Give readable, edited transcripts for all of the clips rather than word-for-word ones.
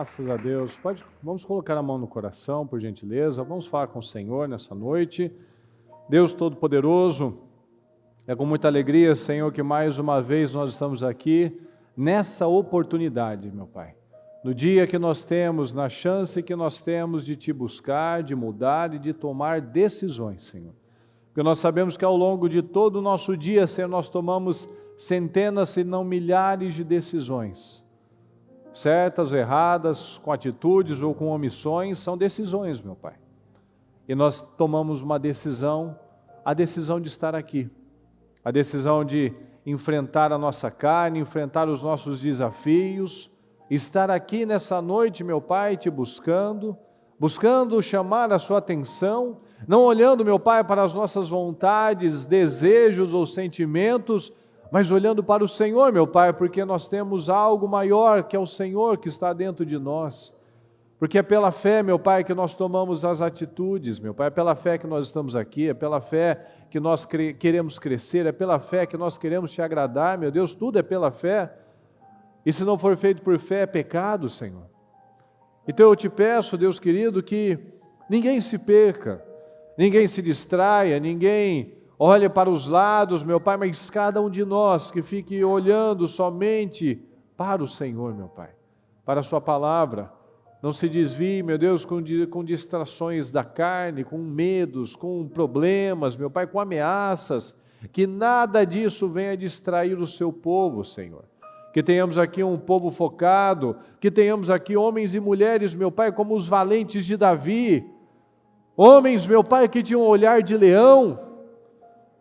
Graças a Deus. Vamos colocar a mão no coração, por gentileza. Vamos falar com o Senhor nessa noite. Deus Todo-Poderoso, é com muita alegria, Senhor, que mais uma vez nós estamos aqui nessa oportunidade, meu Pai. No dia que nós temos, na chance que nós temos de Te buscar, de mudar e de tomar decisões, Senhor. Porque nós sabemos que ao longo de todo o nosso dia, Senhor, nós tomamos centenas, se não milhares de decisões. Certas ou erradas, com atitudes ou com omissões, são decisões, meu Pai. E nós tomamos uma decisão, a decisão de estar aqui. A decisão de enfrentar a nossa carne, enfrentar os nossos desafios, estar aqui nessa noite, meu Pai, Te buscando chamar a Sua atenção, não olhando, meu Pai, para as nossas vontades, desejos ou sentimentos, mas olhando para o Senhor, meu Pai, porque nós temos algo maior que é o Senhor que está dentro de nós. Porque é pela fé, meu Pai, que nós tomamos as atitudes, meu Pai, é pela fé que nós estamos aqui, é pela fé que nós queremos crescer, é pela fé que nós queremos Te agradar, meu Deus, tudo é pela fé. E se não for feito por fé, é pecado, Senhor. Então eu Te peço, Deus querido, que ninguém se perca, ninguém se distraia, ninguém olhe para os lados, meu Pai, mas cada um de nós que fique olhando somente para o Senhor, meu Pai, para a Sua palavra. Não se desvie, meu Deus, com distrações da carne, com medos, com problemas, meu Pai, com ameaças, que nada disso venha distrair o Seu povo, Senhor. Que tenhamos aqui um povo focado, que tenhamos aqui homens e mulheres, meu Pai, como os valentes de Davi, homens, meu Pai, que tinham um olhar de leão.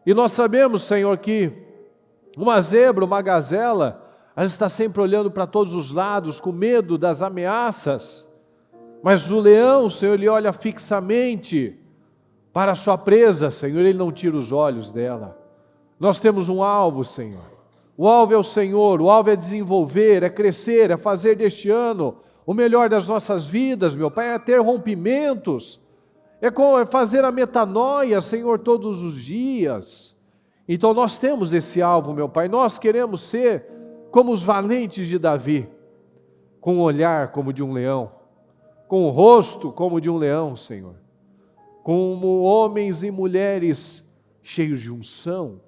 E nós sabemos, Senhor, que uma zebra, uma gazela, ela está sempre olhando para todos os lados, com medo das ameaças. Mas o leão, Senhor, ele olha fixamente para a sua presa, Senhor, ele não tira os olhos dela. Nós temos um alvo, Senhor. O alvo é o Senhor, o alvo é desenvolver, é crescer, é fazer deste ano o melhor das nossas vidas, meu Pai, é ter rompimentos, é fazer a metanoia, Senhor, todos os dias. Então nós temos esse alvo, meu Pai, nós queremos ser como os valentes de Davi, com um olhar como de um leão, com o rosto como de um leão, Senhor, como homens e mulheres cheios de unção,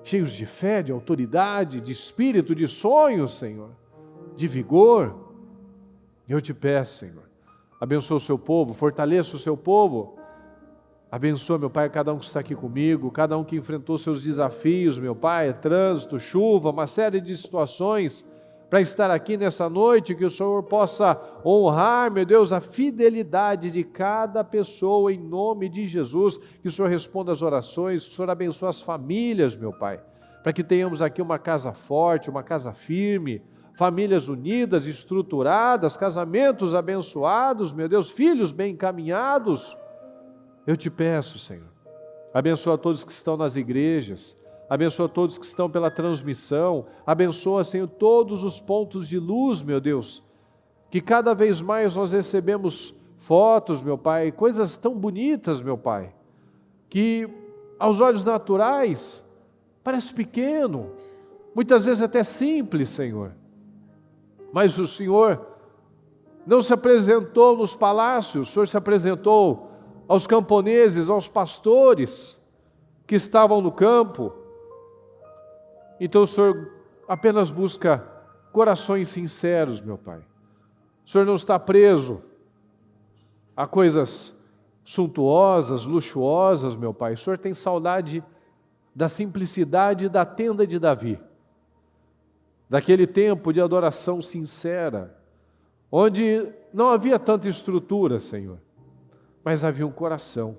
cheios de fé, de autoridade, de espírito, de sonhos, Senhor, de vigor. Eu Te peço, Senhor, abençoa o Seu povo, fortaleça o Seu povo, abençoa, meu Pai, cada um que está aqui comigo, cada um que enfrentou seus desafios, meu Pai, trânsito, chuva, uma série de situações, para estar aqui nessa noite, que o Senhor possa honrar, meu Deus, a fidelidade de cada pessoa, em nome de Jesus, que o Senhor responda às orações, que o Senhor abençoe as famílias, meu Pai, para que tenhamos aqui uma casa forte, uma casa firme, famílias unidas, estruturadas, casamentos abençoados, meu Deus, filhos bem encaminhados. Eu Te peço, Senhor, abençoa todos que estão nas igrejas, abençoa todos que estão pela transmissão, abençoa, Senhor, todos os pontos de luz, meu Deus, que cada vez mais nós recebemos fotos, meu Pai, coisas tão bonitas, meu Pai, que aos olhos naturais parece pequeno, muitas vezes até simples, Senhor, mas o Senhor não se apresentou nos palácios, o Senhor se apresentou aos camponeses, aos pastores que estavam no campo. Então o Senhor apenas busca corações sinceros, meu Pai. O Senhor não está preso a coisas suntuosas, luxuosas, meu Pai. O Senhor tem saudade da simplicidade da tenda de Davi, daquele tempo de adoração sincera, onde não havia tanta estrutura, Senhor, mas havia um coração.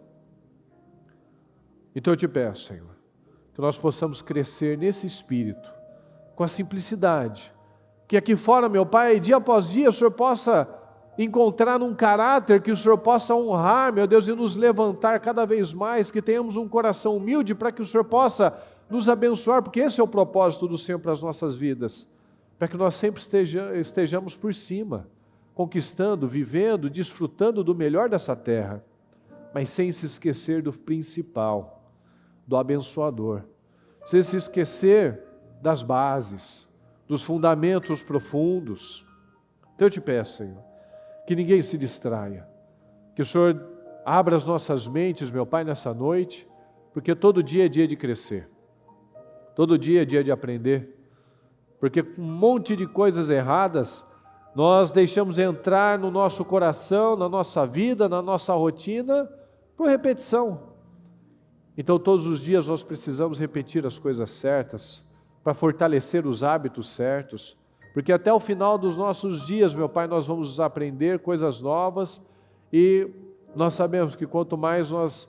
Então eu Te peço, Senhor, que nós possamos crescer nesse espírito, com a simplicidade, que aqui fora, meu Pai, dia após dia, o Senhor possa encontrar um caráter, que o Senhor possa honrar, meu Deus, e nos levantar cada vez mais, que tenhamos um coração humilde, para que o Senhor possa nos abençoar, porque esse é o propósito do Senhor para as nossas vidas, para que nós sempre estejamos por cima, conquistando, vivendo, desfrutando do melhor dessa terra, mas sem se esquecer do principal, do abençoador, sem se esquecer das bases, dos fundamentos profundos. Então eu Te peço, Senhor, que ninguém se distraia. Que o Senhor abra as nossas mentes, meu Pai, nessa noite, porque todo dia é dia de crescer. Todo dia é dia de aprender. Porque com um monte de coisas erradas, nós deixamos entrar no nosso coração, na nossa vida, na nossa rotina, por repetição. Então todos os dias nós precisamos repetir as coisas certas, para fortalecer os hábitos certos, porque até o final dos nossos dias, meu Pai, nós vamos aprender coisas novas, e nós sabemos que quanto mais nós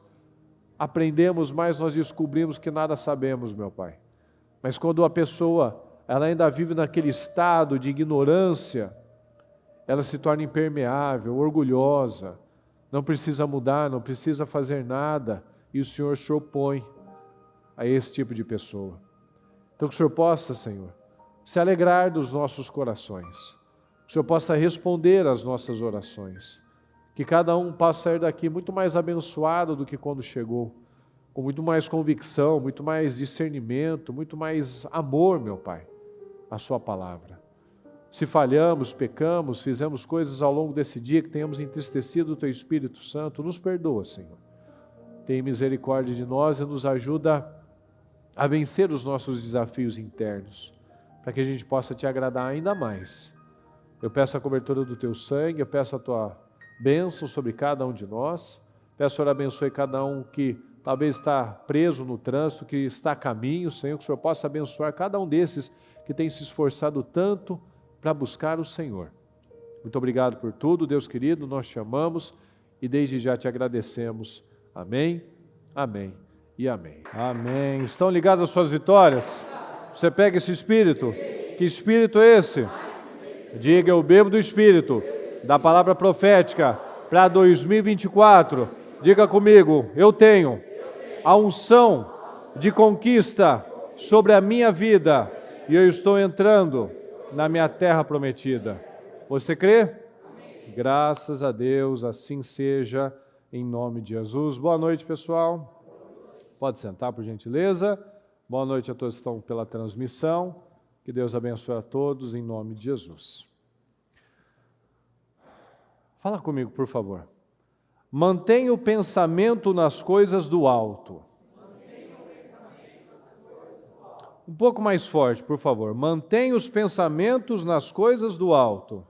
aprendemos, mais nós descobrimos que nada sabemos, meu Pai. Mas quando a pessoa, ela ainda vive naquele estado de ignorância, ela se torna impermeável, orgulhosa, não precisa mudar, não precisa fazer nada, e o Senhor se opõe a esse tipo de pessoa. Então que o Senhor possa, Senhor, se alegrar dos nossos corações, que o Senhor possa responder às nossas orações, que cada um possa sair daqui muito mais abençoado do que quando chegou, com muito mais convicção, muito mais discernimento, muito mais amor, meu Pai, à sua palavra. Se falhamos, pecamos, fizemos coisas ao longo desse dia que tenhamos entristecido o Teu Espírito Santo, nos perdoa, Senhor. Tenha misericórdia de nós e nos ajuda a vencer os nossos desafios internos, para que a gente possa Te agradar ainda mais. Eu peço a cobertura do Teu sangue, eu peço a Tua bênção sobre cada um de nós, peço, Senhor, abençoe cada um que talvez está preso no trânsito, que está a caminho, Senhor, que o Senhor possa abençoar cada um desses que tem se esforçado tanto para buscar o Senhor. Muito obrigado por tudo, Deus querido, nós te amamos e desde já te agradecemos. Amém, amém e amém. Amém. Estão ligadas às suas vitórias? Você pega esse Espírito? Que Espírito é esse? Diga, eu bebo do Espírito, da palavra profética para 2024. Diga comigo, eu tenho a unção de conquista sobre a minha vida e eu estou entrando na minha terra prometida. Você crê? Graças a Deus, assim seja, em nome de Jesus. Boa noite, pessoal. Pode sentar, por gentileza. Boa noite a todos que estão pela transmissão. Que Deus abençoe a todos, em nome de Jesus. Fala comigo, por favor. Mantenha o pensamento nas coisas do alto. Um pouco mais forte, por favor. Mantenha os pensamentos nas coisas do alto.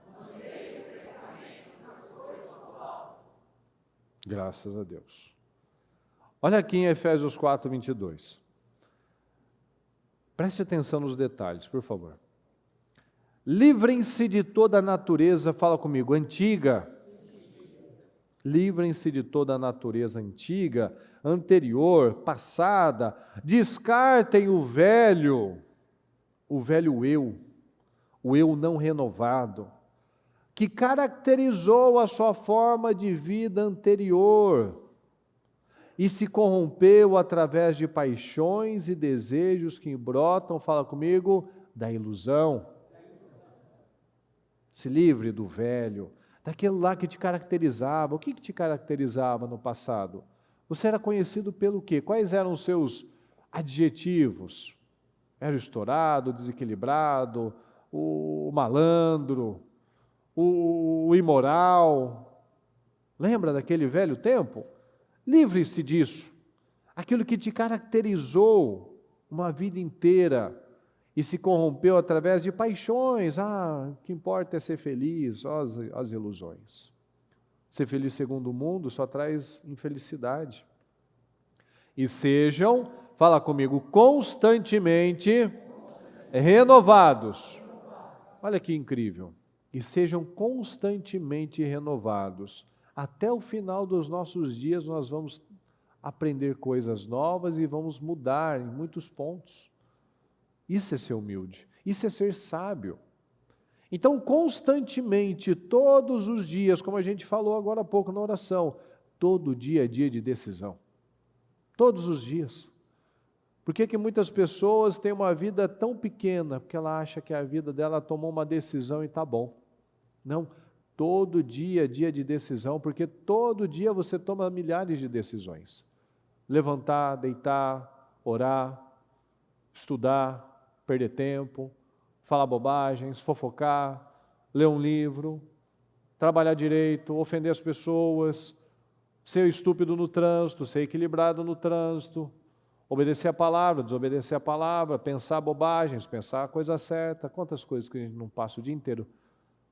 Graças a Deus. Olha aqui em Efésios 4, 22. Preste atenção nos detalhes, por favor. Livrem-se de toda a natureza, fala comigo, antiga. Livrem-se de toda a natureza antiga, anterior, passada. Descartem o velho eu, o eu não renovado, que caracterizou a sua forma de vida anterior e se corrompeu através de paixões e desejos que brotam, fala comigo, da ilusão. Se livre do velho, daquele lá que te caracterizava. O que te caracterizava no passado? Você era conhecido pelo quê? Quais eram os seus adjetivos? Era o estourado, o desequilibrado, o malandro, o imoral. Lembra daquele velho tempo? Livre-se disso. Aquilo que te caracterizou uma vida inteira e se corrompeu através de paixões. O que importa é ser feliz, as ilusões. Ser feliz segundo o mundo só traz infelicidade. E sejam, fala comigo, constantemente renovados. Olha que incrível. E sejam constantemente renovados. Até o final dos nossos dias nós vamos aprender coisas novas e vamos mudar em muitos pontos. Isso é ser humilde, isso é ser sábio. Então, constantemente, todos os dias, como a gente falou agora há pouco na oração, todo dia é dia de decisão. Todos os dias. Por que muitas pessoas têm uma vida tão pequena? Porque ela acha que a vida dela tomou uma decisão e está bom. Não, todo dia é dia de decisão, porque todo dia você toma milhares de decisões. Levantar, deitar, orar, estudar, perder tempo, falar bobagens, fofocar, ler um livro, trabalhar direito, ofender as pessoas, ser estúpido no trânsito, ser equilibrado no trânsito, obedecer a palavra, desobedecer a palavra, pensar bobagens, pensar a coisa certa. Quantas coisas que a gente não passa o dia inteiro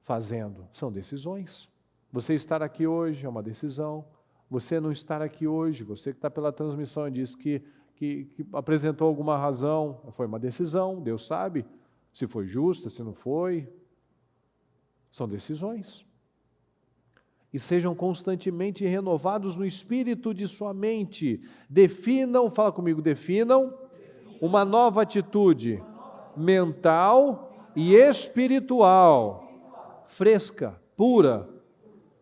fazendo? São decisões. Você estar aqui hoje é uma decisão. Você não estar aqui hoje, você que está pela transmissão e diz que apresentou alguma razão, foi uma decisão, Deus sabe se foi justa, se não foi. São decisões. E sejam constantemente renovados no espírito de sua mente. Definam, fala comigo, definam uma nova atitude mental e espiritual, fresca, pura,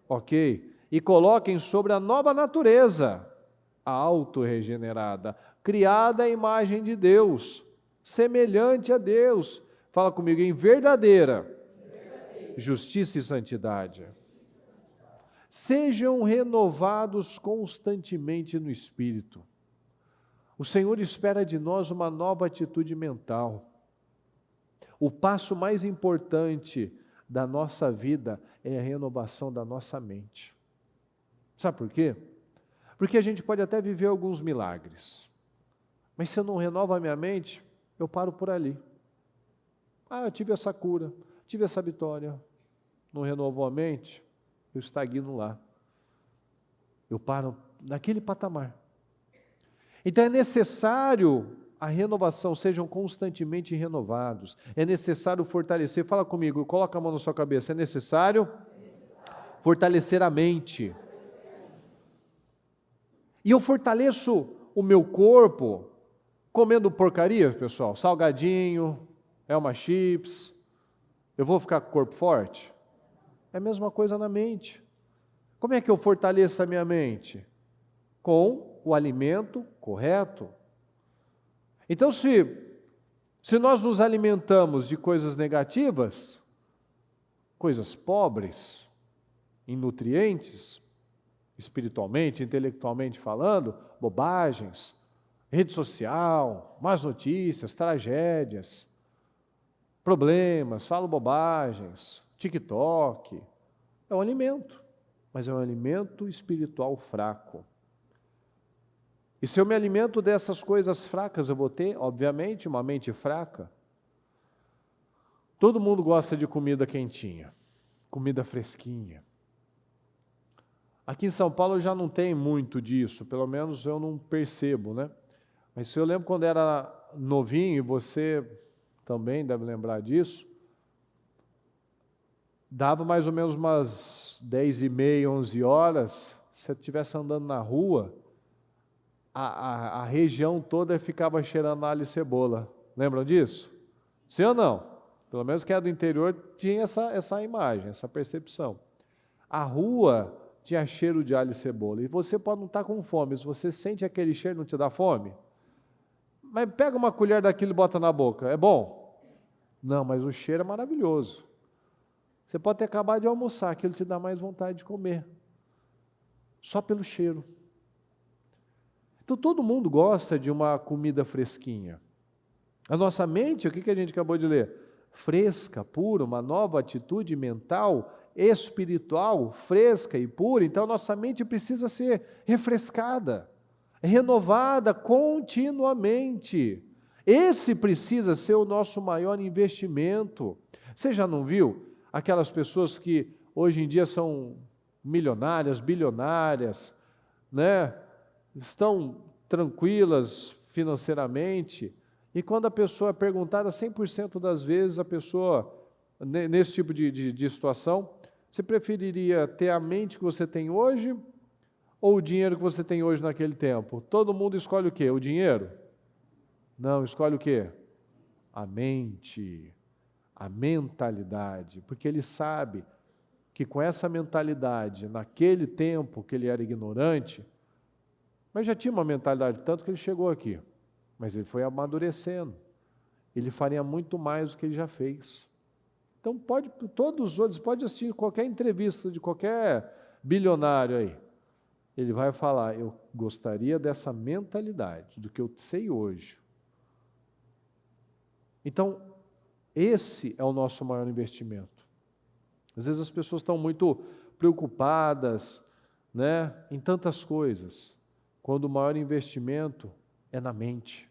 ok? E coloquem sobre a nova natureza, a autorregenerada, criada à imagem de Deus, semelhante a Deus. Fala comigo, em verdadeira justiça e santidade. Sejam renovados constantemente no Espírito. O Senhor espera de nós uma nova atitude mental. O passo mais importante da nossa vida é a renovação da nossa mente. Sabe por quê? Porque a gente pode até viver alguns milagres, mas se eu não renovo a minha mente, eu paro por ali. Eu tive essa cura, tive essa vitória, não renovou a mente, eu estagno lá. Eu paro naquele patamar. Então é necessário a renovação, sejam constantemente renovados. É necessário fortalecer, fala comigo, coloca a mão na sua cabeça, é necessário fortalecer a mente. E eu fortaleço o meu corpo comendo porcaria, pessoal, salgadinho, Elma Chips. Eu vou ficar com o corpo forte? É a mesma coisa na mente. Como é que eu fortaleço a minha mente? Com o alimento correto. Então, se nós nos alimentamos de coisas negativas, coisas pobres, em nutrientes, espiritualmente, intelectualmente falando, bobagens, rede social, más notícias, tragédias, problemas, falo bobagens, TikTok, é um alimento, mas é um alimento espiritual fraco. E se eu me alimento dessas coisas fracas, eu vou ter, obviamente, uma mente fraca. Todo mundo gosta de comida quentinha, comida fresquinha. Aqui em São Paulo já não tem muito disso, pelo menos eu não percebo, né? Mas eu lembro quando era novinho, e você também deve lembrar disso, dava mais ou menos umas 10h30, 11 horas, se você estivesse andando na rua, a região toda ficava cheirando alho e cebola. Lembram disso? Sim ou não? Pelo menos quem é do interior tinha essa imagem, essa percepção. A rua tinha cheiro de alho e cebola. E você pode não estar com fome, se você sente aquele cheiro, não te dá fome? Mas pega uma colher daquilo e bota na boca, é bom? Não, mas o cheiro é maravilhoso. Você pode ter acabado de almoçar, aquilo te dá mais vontade de comer. Só pelo cheiro. Então todo mundo gosta de uma comida fresquinha. A nossa mente, o que a gente acabou de ler? Fresca, pura, uma nova atitude mental, espiritual, fresca e pura. Então a nossa mente precisa ser refrescada, renovada continuamente. Esse precisa ser o nosso maior investimento. Você já não viu aquelas pessoas que hoje em dia são milionárias, bilionárias, né? Estão tranquilas financeiramente, e quando a pessoa é perguntada, 100% das vezes a pessoa, nesse tipo de situação, você preferiria ter a mente que você tem hoje ou o dinheiro que você tem hoje naquele tempo? Todo mundo escolhe o quê? O dinheiro? Não, escolhe o quê? A mente, a mentalidade, porque ele sabe que com essa mentalidade, naquele tempo que ele era ignorante, mas já tinha uma mentalidade, tanto que ele chegou aqui, mas ele foi amadurecendo, ele faria muito mais do que ele já fez. Então todos os outros, pode assistir qualquer entrevista de qualquer bilionário aí, ele vai falar, eu gostaria dessa mentalidade, do que eu sei hoje. Então, esse é o nosso maior investimento. Às vezes as pessoas estão muito preocupadas, né, em tantas coisas, quando o maior investimento é na mente,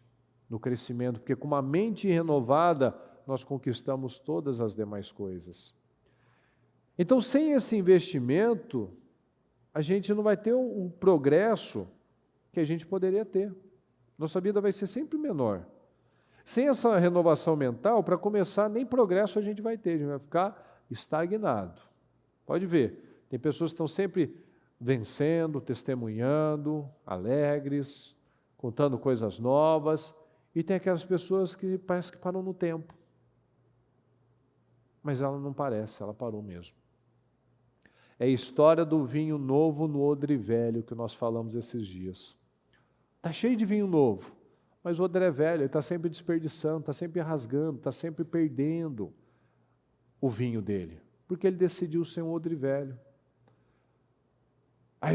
no crescimento, porque com uma mente renovada nós conquistamos todas as demais coisas. Então, sem esse investimento, a gente não vai ter o progresso que a gente poderia ter. Nossa vida vai ser sempre menor. Sem essa renovação mental, para começar, nem progresso a gente vai ter, a gente vai ficar estagnado. Pode ver, tem pessoas que estão sempre vencendo, testemunhando, alegres, contando coisas novas, e tem aquelas pessoas que parece que param no tempo. Mas ela não parece, ela parou mesmo. É a história do vinho novo no odre velho que nós falamos esses dias. Está cheio de vinho novo, mas o odre é velho, ele está sempre desperdiçando, está sempre rasgando, está sempre perdendo o vinho dele, porque ele decidiu ser um odre velho.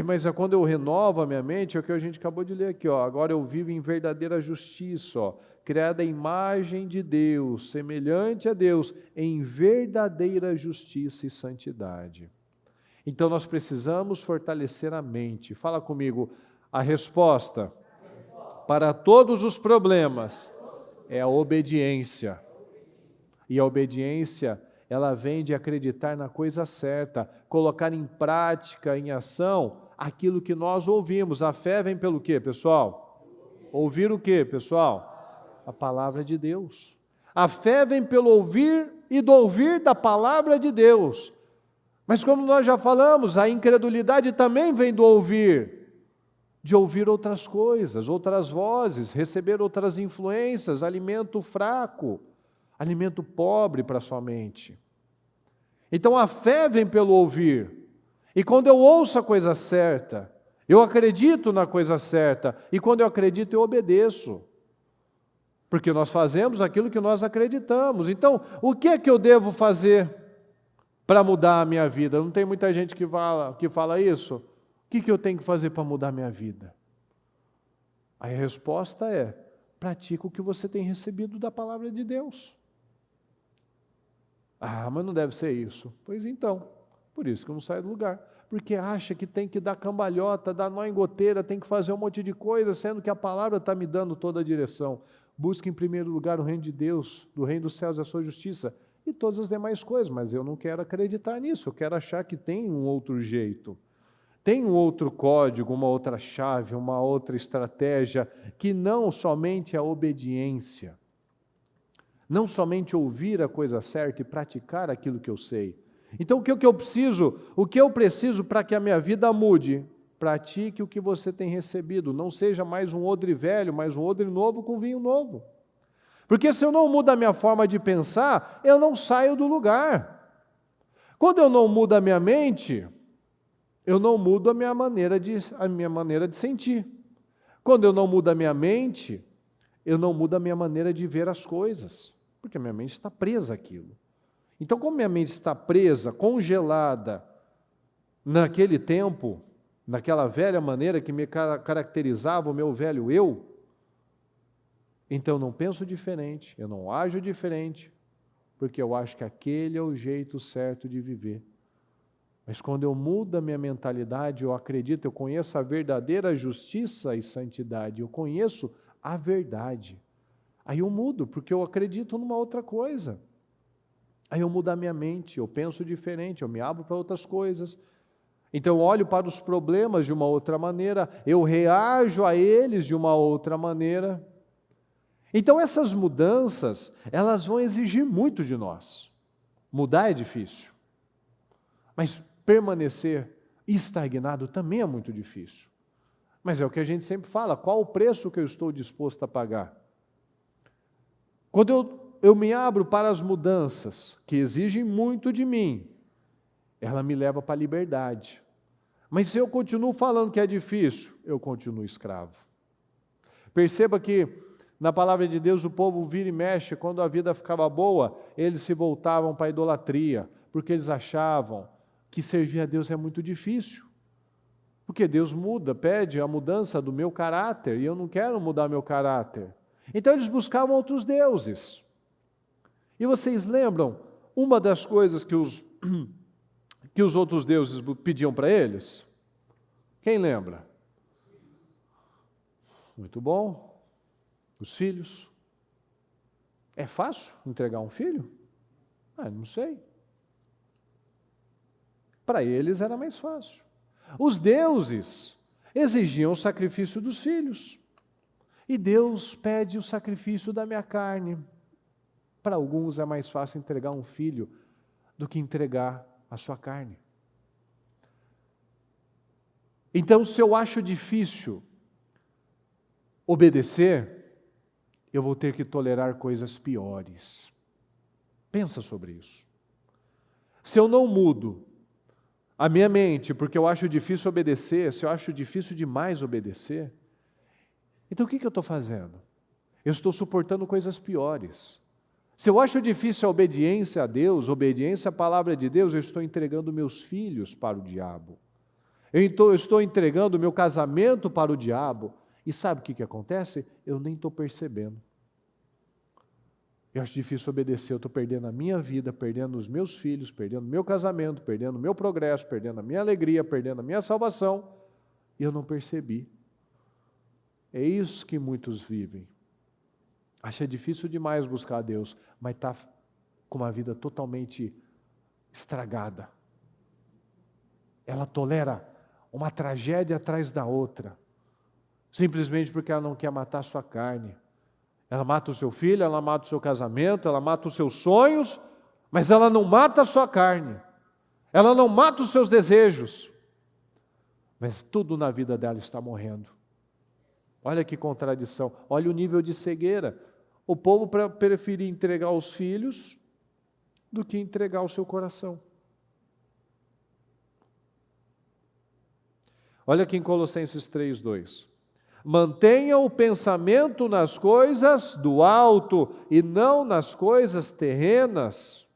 Mas é quando eu renovo a minha mente, é o que a gente acabou de ler aqui, ó, agora eu vivo em verdadeira justiça, ó, criada à imagem de Deus, semelhante a Deus, em verdadeira justiça e santidade. Então nós precisamos fortalecer a mente. Fala comigo, a resposta para todos os problemas é a obediência. E a obediência, ela vem de acreditar na coisa certa, colocar em prática, em ação, aquilo que nós ouvimos. A fé vem pelo quê, pessoal? Ouvir o quê, pessoal? A palavra de Deus. A fé vem pelo ouvir e do ouvir da palavra de Deus. Mas como nós já falamos, a incredulidade também vem do ouvir, de ouvir outras coisas, outras vozes, receber outras influências, alimento fraco, alimento pobre para a sua mente. Então a fé vem pelo ouvir, e quando eu ouço a coisa certa, eu acredito na coisa certa, e quando eu acredito eu obedeço, porque nós fazemos aquilo que nós acreditamos. Então, o que é que eu devo fazer para mudar a minha vida? Não tem muita gente que fala isso? O que eu tenho que fazer para mudar a minha vida? Aí a resposta é, pratica o que você tem recebido da palavra de Deus. Mas não deve ser isso. Pois então, por isso que eu não saio do lugar. Porque acha que tem que dar cambalhota, dar nó em goteira, tem que fazer um monte de coisa, sendo que a palavra está me dando toda a direção. Busque em primeiro lugar o reino de Deus, do reino dos céus e a sua justiça, e todas as demais coisas, mas eu não quero acreditar nisso, eu quero achar que tem um outro jeito, tem um outro código, uma outra chave, uma outra estratégia, que não somente a obediência, não somente ouvir a coisa certa e praticar aquilo que eu sei. Então o que eu preciso para que a minha vida mude? Pratique o que você tem recebido, não seja mais um odre velho, mas um odre novo com vinho novo. Porque se eu não mudo a minha forma de pensar, eu não saio do lugar. Quando eu não mudo a minha mente, eu não mudo a minha maneira de sentir. Quando eu não mudo a minha mente, eu não mudo a minha maneira de ver as coisas, porque a minha mente está presa àquilo. Então, como minha mente está presa, congelada, naquele tempo, naquela velha maneira que me caracterizava o meu velho eu, então eu não penso diferente, eu não ajo diferente, porque eu acho que aquele é o jeito certo de viver. Mas quando eu mudo a minha mentalidade, eu acredito, eu conheço a verdadeira justiça e santidade, eu conheço a verdade. Aí eu mudo, porque eu acredito numa outra coisa. Aí eu mudo a minha mente, eu penso diferente, eu me abro para outras coisas. Então eu olho para os problemas de uma outra maneira, eu reajo a eles de uma outra maneira. Então essas mudanças, elas vão exigir muito de nós. Mudar é difícil, mas permanecer estagnado também é muito difícil. Mas é o que a gente sempre fala, qual o preço que eu estou disposto a pagar? Quando eu me abro para as mudanças, que exigem muito de mim, ela me leva para a liberdade. Mas se eu continuo falando que é difícil, eu continuo escravo. Perceba que na palavra de Deus o povo vira e mexe, quando a vida ficava boa, eles se voltavam para a idolatria, porque eles achavam que servir a Deus é muito difícil. Porque Deus pede a mudança do meu caráter, e eu não quero mudar meu caráter. Então eles buscavam outros deuses. E vocês lembram, uma das coisas que os que os outros deuses pediam para eles? Quem lembra? Muito bom. Os filhos. É fácil entregar um filho? Não sei. Para eles era mais fácil. Os deuses exigiam o sacrifício dos filhos. E Deus pede o sacrifício da minha carne. Para alguns é mais fácil entregar um filho do que entregar a sua carne. Então, se eu acho difícil obedecer, eu vou ter que tolerar coisas piores. Pensa sobre isso. Se eu não mudo a minha mente, porque eu acho difícil obedecer, se eu acho difícil demais obedecer, então o que eu estou fazendo? Eu estou suportando coisas piores. Se eu acho difícil a obediência a Deus, obediência à palavra de Deus, eu estou entregando meus filhos para o diabo. Eu estou entregando o meu casamento para o diabo. E sabe o que acontece? Eu nem estou percebendo. Eu acho difícil obedecer, eu estou perdendo a minha vida, perdendo os meus filhos, perdendo o meu casamento, perdendo o meu progresso, perdendo a minha alegria, perdendo a minha salvação, e eu não percebi. É isso que muitos vivem. Acha difícil demais buscar a Deus, mas está com uma vida totalmente estragada. Ela tolera uma tragédia atrás da outra, simplesmente porque ela não quer matar a sua carne. Ela mata o seu filho, ela mata o seu casamento, ela mata os seus sonhos, mas ela não mata a sua carne. Ela não mata os seus desejos. Mas tudo na vida dela está morrendo. Olha que contradição, olha o nível de cegueira. O povo preferia entregar os filhos do que entregar o seu coração. Olha aqui em Colossenses 3:2. Mantenha o pensamento nas coisas do alto e não nas coisas terrenas.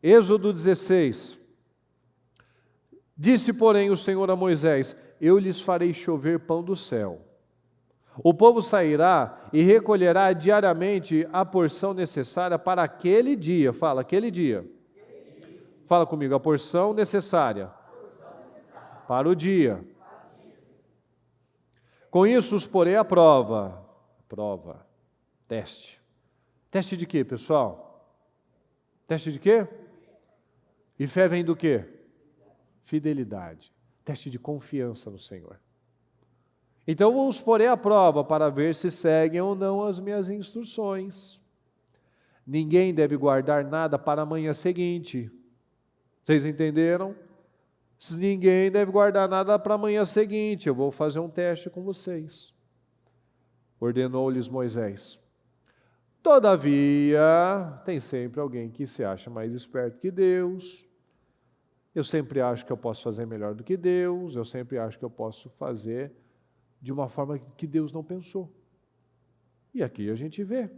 Êxodo 16. Disse, porém, o Senhor a Moisés: eu lhes farei chover pão do céu. O povo sairá e recolherá diariamente a porção necessária para aquele dia. Fala, aquele dia. Fala comigo, a porção necessária para o dia. Com isso os porei à prova. Prova. Teste. Teste de quê, pessoal? Teste de quê? E fé vem do quê? Fidelidade. Teste de confiança no Senhor. Então os porei à prova para ver se seguem ou não as minhas instruções. Ninguém deve guardar nada para a manhã seguinte. Vocês entenderam? Ninguém deve guardar nada para a manhã seguinte. Eu vou fazer um teste com vocês. Ordenou-lhes Moisés. Todavia, tem sempre alguém que se acha mais esperto que Deus. Eu sempre acho que eu posso fazer melhor do que Deus. Eu sempre acho que eu posso fazer de uma forma que Deus não pensou. E aqui a gente vê.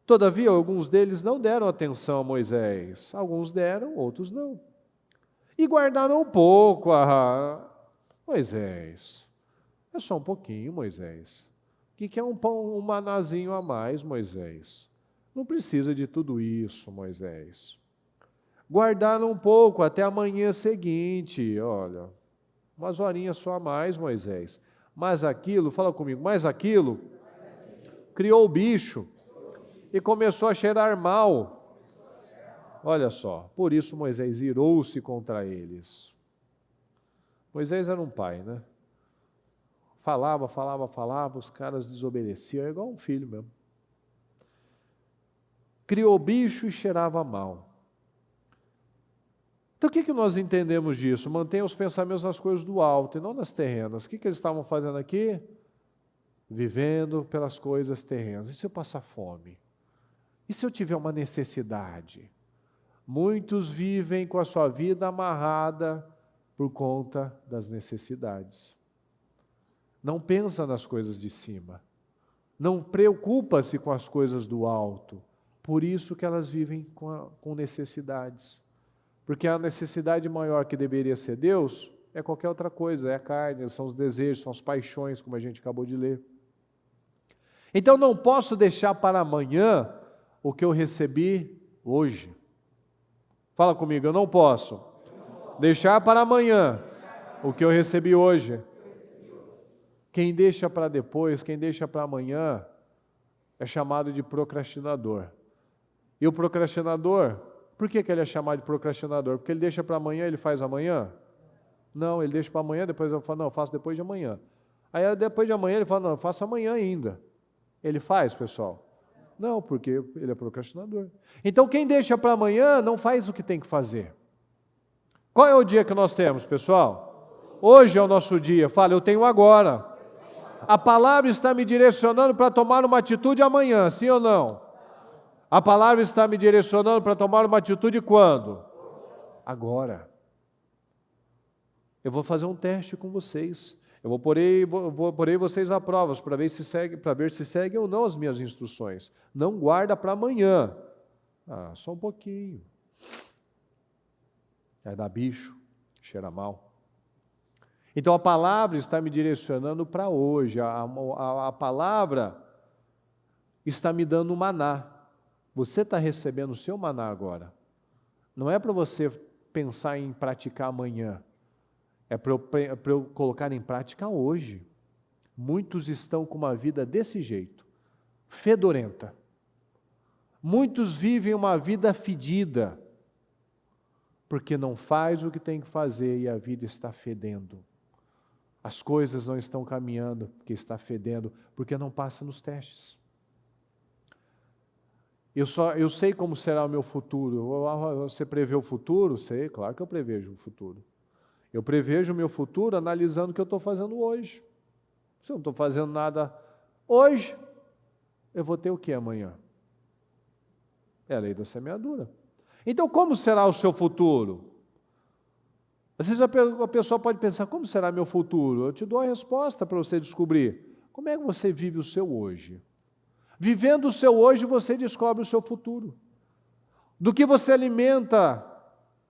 Todavia, alguns deles não deram atenção a Moisés. Alguns deram, outros não. E guardaram um pouco. Moisés, é só um pouquinho, Moisés. O que é um pão, um manazinho a mais, Moisés? Não precisa de tudo isso, Moisés. Guardaram um pouco até a manhã seguinte. Olha, umas horinhas só a mais, Moisés. Mas aquilo, fala comigo, mas aquilo criou o bicho e começou a cheirar mal. Olha só, por isso Moisés irou-se contra eles. Moisés era um pai, né? Falava, os caras desobedeciam, é igual um filho mesmo. Criou bicho e cheirava mal. Então o que nós entendemos disso? Mantenha os pensamentos nas coisas do alto e não nas terrenas. O que eles estavam fazendo aqui? Vivendo pelas coisas terrenas. E se eu passar fome? E se eu tiver uma necessidade? Muitos vivem com a sua vida amarrada por conta das necessidades. Não pensa nas coisas de cima. Não preocupa-se com as coisas do alto. Por isso que elas vivem com necessidades. Porque a necessidade maior que deveria ser Deus é qualquer outra coisa, é a carne, são os desejos, são as paixões, como a gente acabou de ler. Então não posso deixar para amanhã o que eu recebi hoje. Fala comigo, eu não posso deixar para amanhã o que eu recebi hoje. Quem deixa para depois, quem deixa para amanhã, é chamado de procrastinador. E o procrastinador, por que ele é chamado de procrastinador? Porque ele deixa para amanhã, ele faz amanhã? Não, ele deixa para amanhã, depois eu falo, não, eu faço depois de amanhã. Aí depois de amanhã ele fala, não, eu faço amanhã ainda. Ele faz, pessoal? Não, porque ele é procrastinador. Então quem deixa para amanhã não faz o que tem que fazer. Qual é o dia que nós temos, pessoal? Hoje é o nosso dia. Fala, eu tenho agora. A palavra está me direcionando para tomar uma atitude amanhã, sim ou não? A palavra está me direcionando para tomar uma atitude quando? Agora. Eu vou fazer um teste com vocês. Eu vou porei vocês a provas para ver se seguem ou não as minhas instruções. Não guarda para amanhã. Ah, só um pouquinho. É dar bicho, cheira mal. Então a palavra está me direcionando para hoje. A palavra está me dando maná. Você está recebendo o seu maná agora. Não é para você pensar em praticar amanhã. É para eu colocar em prática hoje. Muitos estão com uma vida desse jeito, fedorenta. Muitos vivem uma vida fedida, porque não faz o que tem que fazer e a vida está fedendo. As coisas não estão caminhando porque está fedendo, porque não passa nos testes. Eu sei como será o meu futuro. Você prevê o futuro? Sei, claro que eu prevejo o futuro. Eu prevejo o meu futuro analisando o que eu estou fazendo hoje. Se eu não estou fazendo nada hoje, eu vou ter o que amanhã? É a lei da semeadura. Então, como será o seu futuro? Às vezes a pessoa pode pensar, como será meu futuro? Eu te dou a resposta para você descobrir. Como é que você vive o seu hoje? Vivendo o seu hoje, você descobre o seu futuro. Do que você alimenta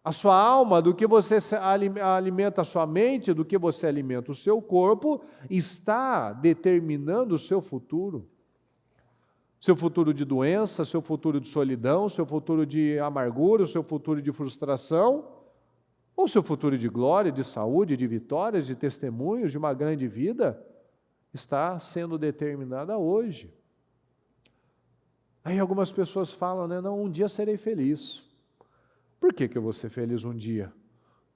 a sua alma, do que você alimenta a sua mente, do que você alimenta o seu corpo, está determinando o seu futuro. Seu futuro de doença, seu futuro de solidão, seu futuro de amargura, seu futuro de frustração, ou seu futuro de glória, de saúde, de vitórias, de testemunhos, de uma grande vida, está sendo determinada hoje. Aí algumas pessoas falam, né, não, um dia serei feliz. Por que eu vou ser feliz um dia?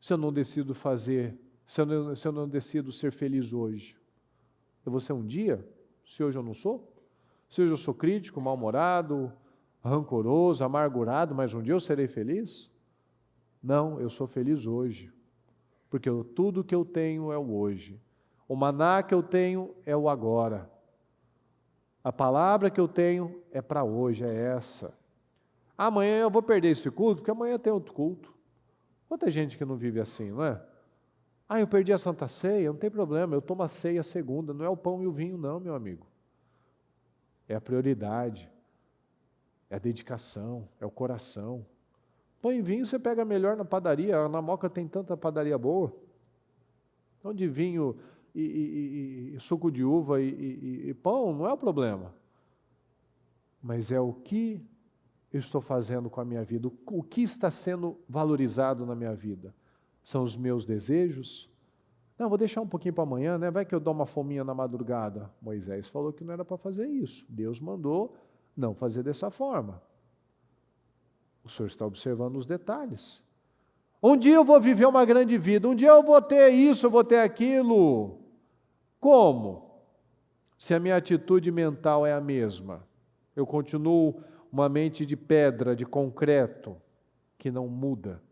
Se eu não decido fazer, se eu não decido ser feliz hoje. Eu vou ser um dia? Se hoje eu não sou? Se hoje eu sou crítico, mal-humorado, rancoroso, amargurado, mas um dia eu serei feliz? Não, eu sou feliz hoje. Porque tudo que eu tenho é o hoje. O maná que eu tenho é o agora. A palavra que eu tenho é para hoje, é essa. Amanhã eu vou perder esse culto, porque amanhã tem outro culto. Quanta gente que não vive assim, não é? Ah, eu perdi a Santa Ceia, não tem problema, eu tomo a ceia segunda, não é o pão e o vinho não, meu amigo. É a prioridade, é a dedicação, é o coração. Pão e vinho você pega melhor na padaria, na Moca tem tanta padaria boa. Onde vinho e suco de uva e pão não é o problema. Mas é o que eu estou fazendo com a minha vida, o que está sendo valorizado na minha vida. São os meus desejos? Não, vou deixar um pouquinho para amanhã, né? Vai que eu dou uma fominha na madrugada. Moisés falou que não era para fazer isso. Deus mandou não fazer dessa forma. O Senhor está observando os detalhes. Um dia eu vou viver uma grande vida, um dia eu vou ter isso, eu vou ter aquilo. Como? Se a minha atitude mental é a mesma. Eu continuo uma mente de pedra, de concreto, que não muda.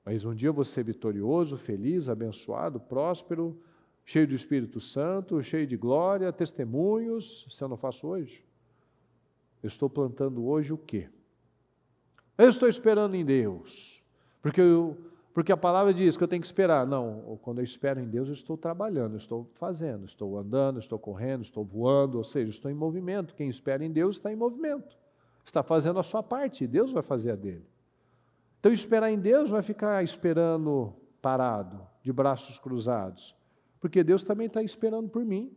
Mas um dia eu vou ser vitorioso, feliz, abençoado, próspero, cheio do Espírito Santo, cheio de glória, testemunhos. Se eu não faço hoje, eu estou plantando hoje o quê? Eu estou esperando em Deus, porque a palavra diz que eu tenho que esperar. Não, quando eu espero em Deus, eu estou trabalhando, eu estou fazendo, estou andando, estou correndo, estou voando, ou seja, estou em movimento. Quem espera em Deus está em movimento, está fazendo a sua parte, e Deus vai fazer a dele. Então, esperar em Deus não é ficar esperando parado, de braços cruzados, porque Deus também está esperando por mim,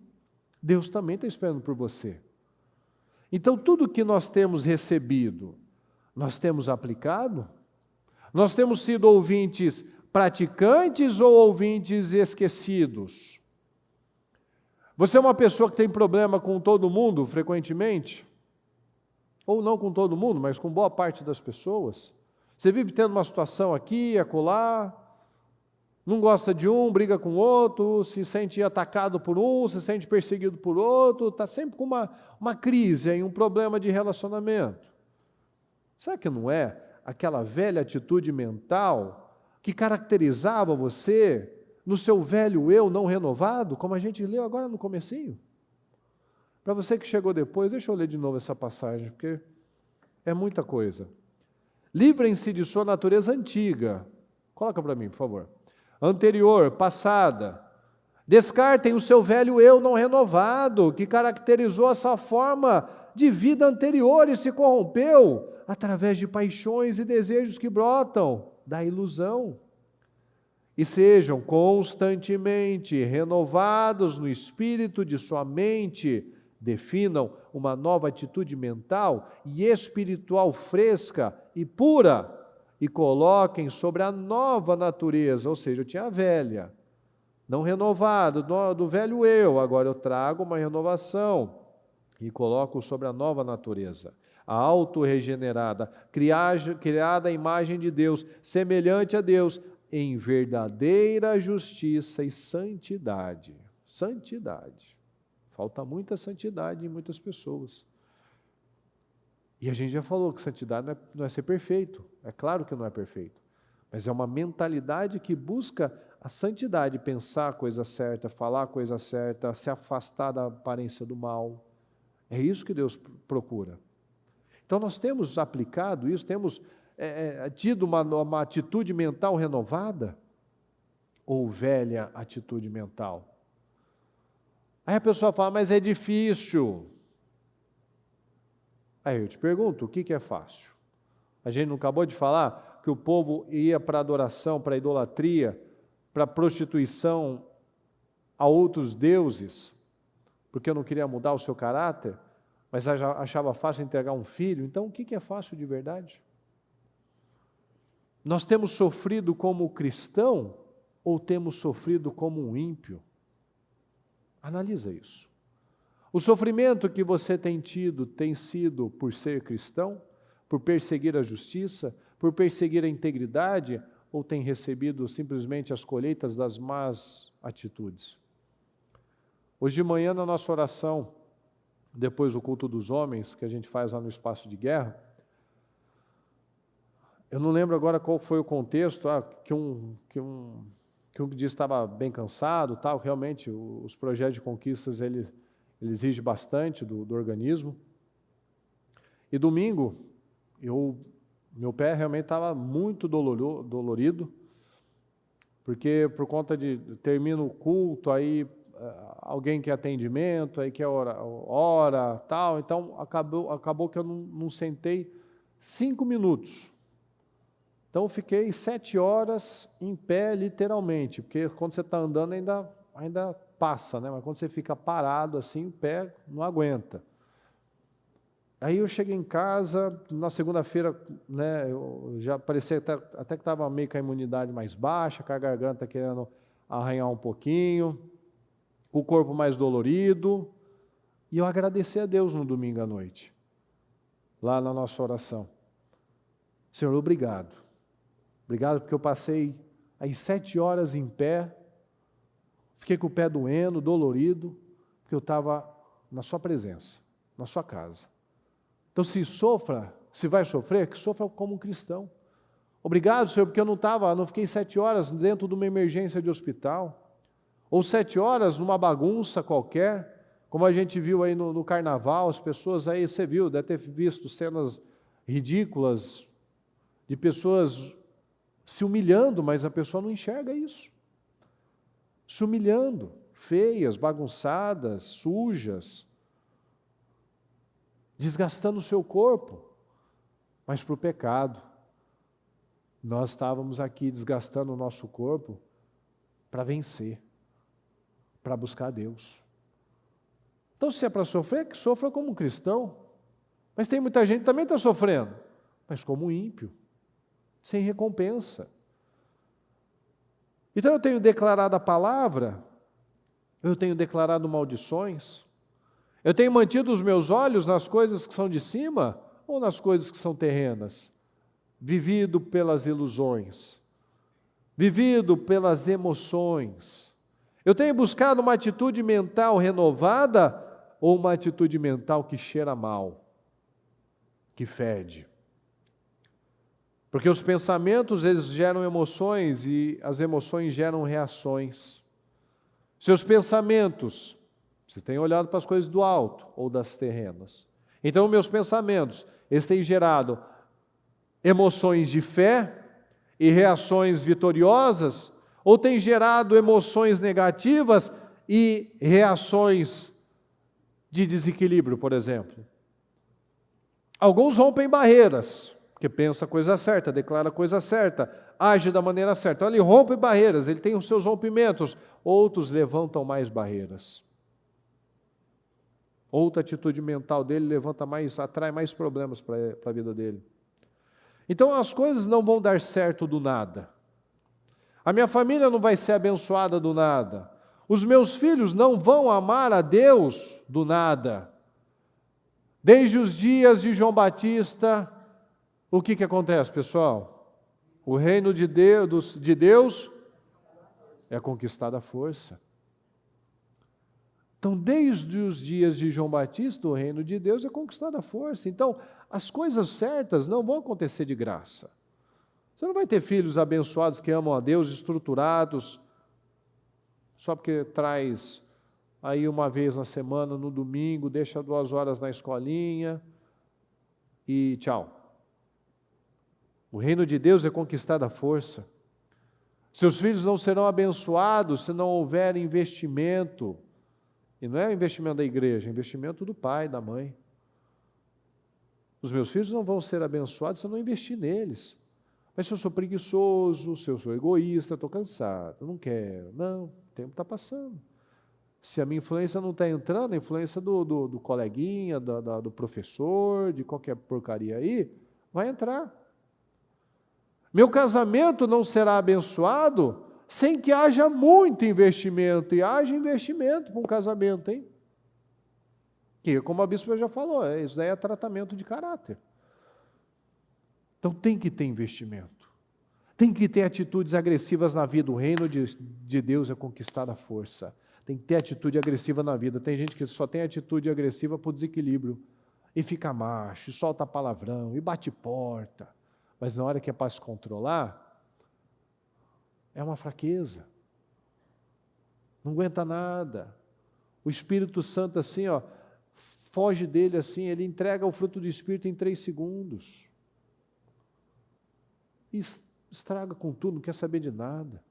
Deus também está esperando por você. Então, tudo que nós temos recebido, nós temos aplicado, Nós temos sido ouvintes praticantes ou ouvintes esquecidos? Você é uma pessoa que tem problema com todo mundo frequentemente? Ou não com todo mundo, mas com boa parte das pessoas? Você vive tendo uma situação aqui, acolá, não gosta de um, briga com o outro, se sente atacado por um, se sente perseguido por outro, está sempre com uma crise, aí, um problema de relacionamento. Será que não é aquela velha atitude mental que caracterizava você no seu velho eu não renovado, como a gente leu agora no comecinho? Para você que chegou depois, deixa eu ler de novo essa passagem, porque é muita coisa. Livrem-se de sua natureza antiga. Coloca para mim, por favor. Anterior, passada. Descartem o seu velho eu não renovado, que caracterizou essa forma de vida anterior e se corrompeu através de paixões e desejos que brotam da ilusão. E sejam constantemente renovados no espírito de sua mente, definam uma nova atitude mental e espiritual fresca e pura, e coloquem sobre a nova natureza, ou seja, eu tinha a velha, não renovado, do velho eu, agora eu trago uma renovação e coloco sobre a nova natureza, a autorregenerada, criada à imagem de Deus, semelhante a Deus, em verdadeira justiça e santidade. Santidade. Falta muita santidade em muitas pessoas. E a gente já falou que santidade não é ser perfeito. É claro que não é perfeito. Mas é uma mentalidade que busca a santidade, pensar a coisa certa, falar a coisa certa, se afastar da aparência do mal. É isso que Deus procura. Então nós temos aplicado isso, temos tido uma atitude mental renovada ou velha atitude mental? Aí a pessoa fala, mas é difícil. Aí eu te pergunto, o que é fácil? A gente não acabou de falar que o povo ia para a adoração, para a idolatria, para a prostituição a outros deuses, porque não queria mudar o seu caráter, mas achava fácil entregar um filho? Então o que é fácil de verdade? Nós temos sofrido como cristão ou temos sofrido como um ímpio? Analisa isso. O sofrimento que você tem tido tem sido por ser cristão, por perseguir a justiça, por perseguir a integridade, ou tem recebido simplesmente as colheitas das más atitudes? Hoje de manhã, na nossa oração, depois do culto dos homens, que a gente faz lá no espaço de guerra, eu não lembro agora qual foi o contexto, que um dia estava bem cansado, tal, realmente os projetos de conquistas, ele exige bastante do organismo. E domingo, meu pé realmente estava muito dolorido, porque por conta de termina o culto, aí alguém quer atendimento, aí quer hora tal, então acabou que eu não sentei 5 minutos. Então, eu fiquei 7 horas em pé, literalmente, porque quando você está andando ainda passa, né? Mas quando você fica parado assim, o pé não aguenta. Aí eu cheguei em casa, na segunda-feira, né, eu já parecia até que estava meio com a imunidade mais baixa, com a garganta querendo arranhar um pouquinho, o corpo mais dolorido, e eu agradeci a Deus no domingo à noite, lá na nossa oração. Senhor, obrigado. Obrigado porque eu passei aí 7 horas em pé, fiquei com o pé doendo, dolorido, porque eu estava na sua presença, na sua casa. Então se vai sofrer, que sofra como um cristão. Obrigado, Senhor, porque eu não fiquei 7 horas dentro de uma emergência de hospital, ou 7 horas numa bagunça qualquer, como a gente viu aí no carnaval, as pessoas aí, você viu, deve ter visto cenas ridículas de pessoas se humilhando, mas a pessoa não enxerga isso. Se humilhando, feias, bagunçadas, sujas, desgastando o seu corpo, mas para o pecado. Nós estávamos aqui desgastando o nosso corpo para vencer, para buscar Deus. Então, se é para sofrer, que sofra como um cristão. Mas tem muita gente que também está sofrendo, mas como um ímpio. sem recompensa. Então eu tenho declarado a palavra, eu tenho declarado maldições, eu tenho mantido os meus olhos nas coisas que são de cima ou nas coisas que são terrenas, vivido pelas ilusões, vivido pelas emoções. Eu tenho buscado uma atitude mental renovada ou uma atitude mental que cheira mal, que fede. Porque os pensamentos, eles geram emoções e as emoções geram reações. Seus pensamentos, vocês têm olhado para as coisas do alto ou das terrenas. Então, meus pensamentos, eles têm gerado emoções de fé e reações vitoriosas, ou têm gerado emoções negativas e reações de desequilíbrio, por exemplo. Alguns rompem barreiras, porque pensa a coisa certa, declara a coisa certa, age da maneira certa. Então, ele rompe barreiras, ele tem os seus rompimentos. Outros levantam mais barreiras. Outra atitude mental dele atrai mais problemas para a vida dele. Então, as coisas não vão dar certo do nada. A minha família não vai ser abençoada do nada. Os meus filhos não vão amar a Deus do nada. Desde os dias de João Batista, o que acontece, pessoal? O reino de Deus é conquistado à força. Então, desde os dias de João Batista, o reino de Deus é conquistado à força. Então, as coisas certas não vão acontecer de graça. Você não vai ter filhos abençoados que amam a Deus, estruturados, só porque traz aí uma vez na semana, no domingo, deixa 2 horas na escolinha e tchau. O reino de Deus é conquistado à força. Seus filhos não serão abençoados se não houver investimento. E não é o investimento da igreja, é o investimento do pai, da mãe. Os meus filhos não vão ser abençoados se eu não investir neles. Mas se eu sou preguiçoso, se eu sou egoísta, estou cansado, não quero. Não, o tempo está passando. Se a minha influência não está entrando, a influência do coleguinha, do professor, de qualquer porcaria aí, vai entrar. Meu casamento não será abençoado sem que haja muito investimento. E haja investimento para um casamento, hein? Que, como a bispa já falou, isso daí é tratamento de caráter. Então tem que ter investimento. Tem que ter atitudes agressivas na vida. O reino de Deus é conquistado à força. Tem que ter atitude agressiva na vida. Tem gente que só tem atitude agressiva por desequilíbrio. E fica macho, e solta palavrão, e bate porta. Mas na hora que é para se controlar, é uma fraqueza. Não aguenta nada. O Espírito Santo assim, ó, foge dele assim, ele entrega o fruto do Espírito em 3 segundos. E estraga com tudo, não quer saber de nada.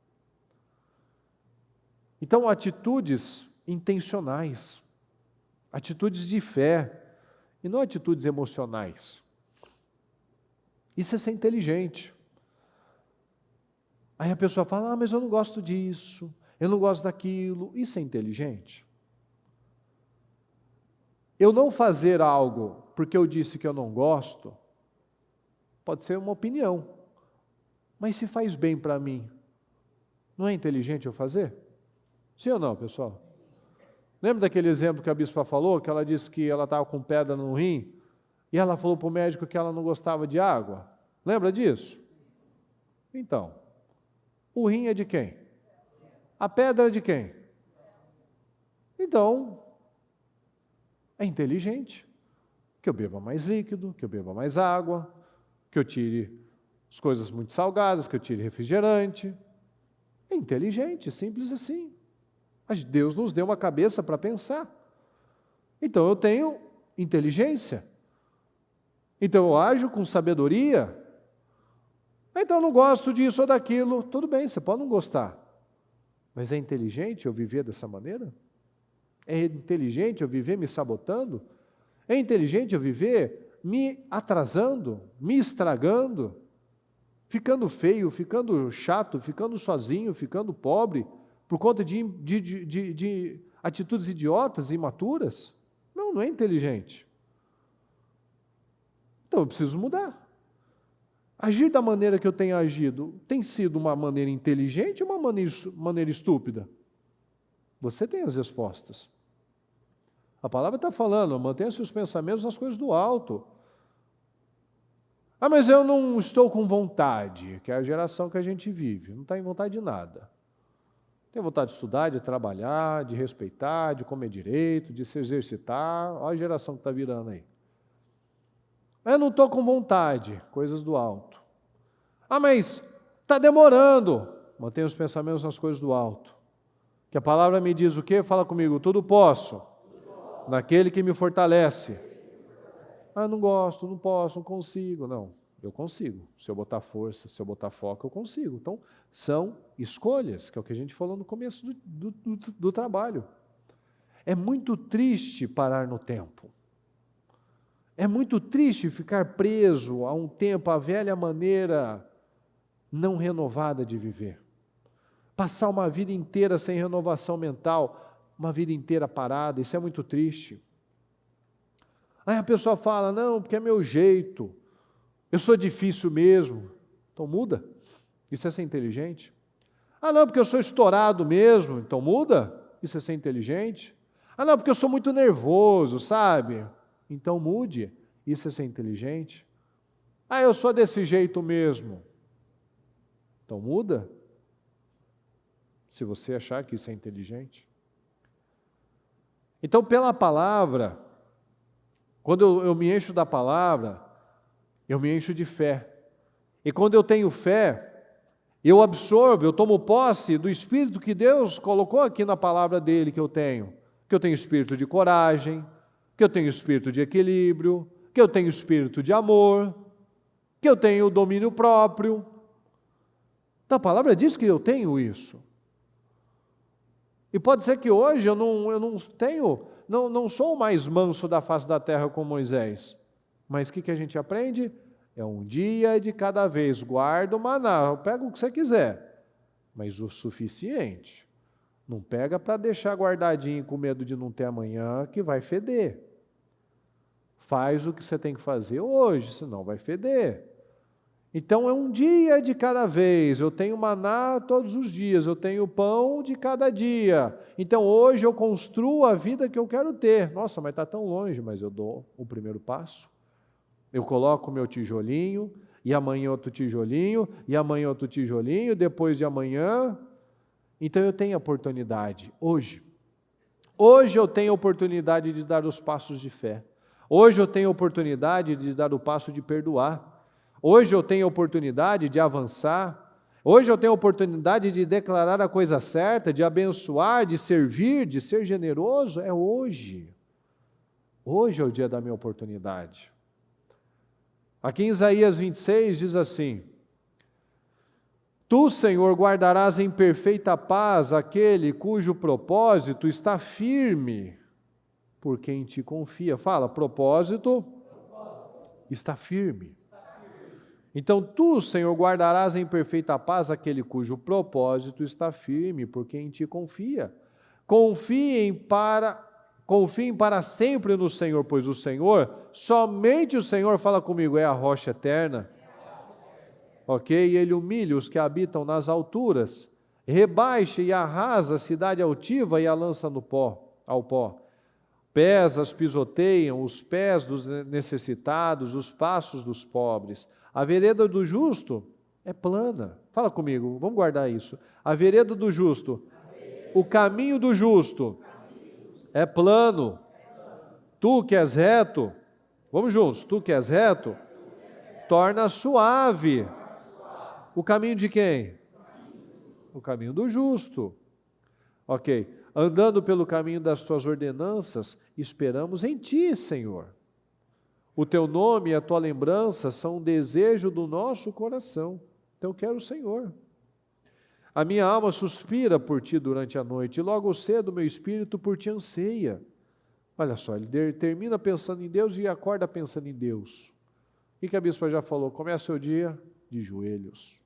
Então, atitudes intencionais, atitudes de fé, e não atitudes emocionais. Isso é ser inteligente. Aí a pessoa fala, mas eu não gosto disso, eu não gosto daquilo. Isso é inteligente? Eu não fazer algo porque eu disse que eu não gosto, pode ser uma opinião. Mas se faz bem para mim, não é inteligente eu fazer? Sim ou não, pessoal? Lembra daquele exemplo que a bispa falou, que ela disse que ela estava com pedra no rim, e ela falou para o médico que ela não gostava de água? Lembra disso? Então, o rim é de quem? A pedra é de quem? Então, é inteligente que eu beba mais líquido, que eu beba mais água, que eu tire as coisas muito salgadas, que eu tire refrigerante. É inteligente, simples assim. Mas Deus nos deu uma cabeça para pensar. Então eu tenho inteligência. Então eu ajo com sabedoria. Então eu não gosto disso ou daquilo. Tudo bem, você pode não gostar. Mas é inteligente eu viver dessa maneira? É inteligente eu viver me sabotando? É inteligente eu viver me atrasando, me estragando? Ficando feio, ficando chato, ficando sozinho, ficando pobre, por conta de atitudes idiotas e imaturas? Não, não é inteligente. Então eu preciso mudar. Agir da maneira que eu tenho agido tem sido uma maneira inteligente ou uma maneira estúpida? Você tem as respostas. A palavra está falando, mantenha seus pensamentos nas coisas do alto. Mas eu não estou com vontade, que é a geração que a gente vive, não está em vontade de nada. Tem vontade de estudar, de trabalhar, de respeitar, de comer direito, de se exercitar. Olha a geração que está virando aí. Eu não estou com vontade, coisas do alto. Mas está demorando. Mantenha os pensamentos nas coisas do alto. Que a palavra me diz o quê? Fala comigo, tudo posso. Naquele que me fortalece. Não gosto, não posso, não consigo. Não, eu consigo. Se eu botar força, se eu botar foco, eu consigo. Então, são escolhas, que é o que a gente falou no começo do trabalho. É muito triste parar no tempo. É muito triste ficar preso a um tempo, a velha maneira não renovada de viver. Passar uma vida inteira sem renovação mental, uma vida inteira parada, isso é muito triste. Aí a pessoa fala, não, porque é meu jeito, eu sou difícil mesmo. Então muda, isso é ser inteligente. Não, porque eu sou estourado mesmo, então muda, isso é ser inteligente. Não, porque eu sou muito nervoso, sabe? Então mude, isso é ser inteligente. Eu sou desse jeito mesmo, então muda, se você achar que isso é inteligente. Então, pela palavra, quando eu me encho da palavra, eu me encho de fé. E quando eu tenho fé, eu absorvo, eu tomo posse do Espírito que Deus colocou aqui na palavra dele que eu tenho. Que eu tenho espírito de coragem, que eu tenho espírito de equilíbrio, que eu tenho espírito de amor, que eu tenho domínio próprio. Então, a palavra diz que eu tenho isso. E pode ser que hoje eu não sou o mais manso da face da terra como Moisés. Mas o que a gente aprende? É um dia de cada vez. Guarda o maná, pega o que você quiser, mas o suficiente. Não pega para deixar guardadinho com medo de não ter amanhã, que vai feder. Faz o que você tem que fazer hoje, senão vai feder. Então é um dia de cada vez, eu tenho maná todos os dias, eu tenho pão de cada dia. Então hoje eu construo a vida que eu quero ter. Nossa, mas está tão longe, mas eu dou o primeiro passo. Eu coloco o meu tijolinho, e amanhã outro tijolinho, e amanhã outro tijolinho, depois de amanhã. Então eu tenho a oportunidade, hoje. Hoje eu tenho a oportunidade de dar os passos de fé. Hoje eu tenho a oportunidade de dar o passo de perdoar. Hoje eu tenho a oportunidade de avançar. Hoje eu tenho a oportunidade de declarar a coisa certa, de abençoar, de servir, de ser generoso. É hoje. Hoje é o dia da minha oportunidade. Aqui em Isaías 26 diz assim: Tu, Senhor, guardarás em perfeita paz aquele cujo propósito está firme por quem te confia. Fala, propósito. Está firme. Então, tu, Senhor, guardarás em perfeita paz aquele cujo propósito está firme por quem te confia. Confiem para sempre no Senhor, pois o Senhor, somente o Senhor, fala comigo, é a rocha eterna. Ok? E Ele humilha os que habitam nas alturas, rebaixa e arrasa a cidade altiva e a lança ao pó. Pés pisoteiam os pés dos necessitados, os passos dos pobres. A vereda do justo é plana. Fala comigo, vamos guardar isso. A vereda do justo, o caminho do justo é plano. Tu que és reto, vamos juntos, tu que és reto, torna suave. O caminho de quem? O caminho do justo. Ok. Andando pelo caminho das tuas ordenanças, esperamos em ti, Senhor. O teu nome e a tua lembrança são um desejo do nosso coração. Então eu quero o Senhor. A minha alma suspira por ti durante a noite, e logo cedo meu espírito por ti anseia. Olha só, ele termina pensando em Deus e acorda pensando em Deus. O que a bispa já falou? Começa o dia de joelhos.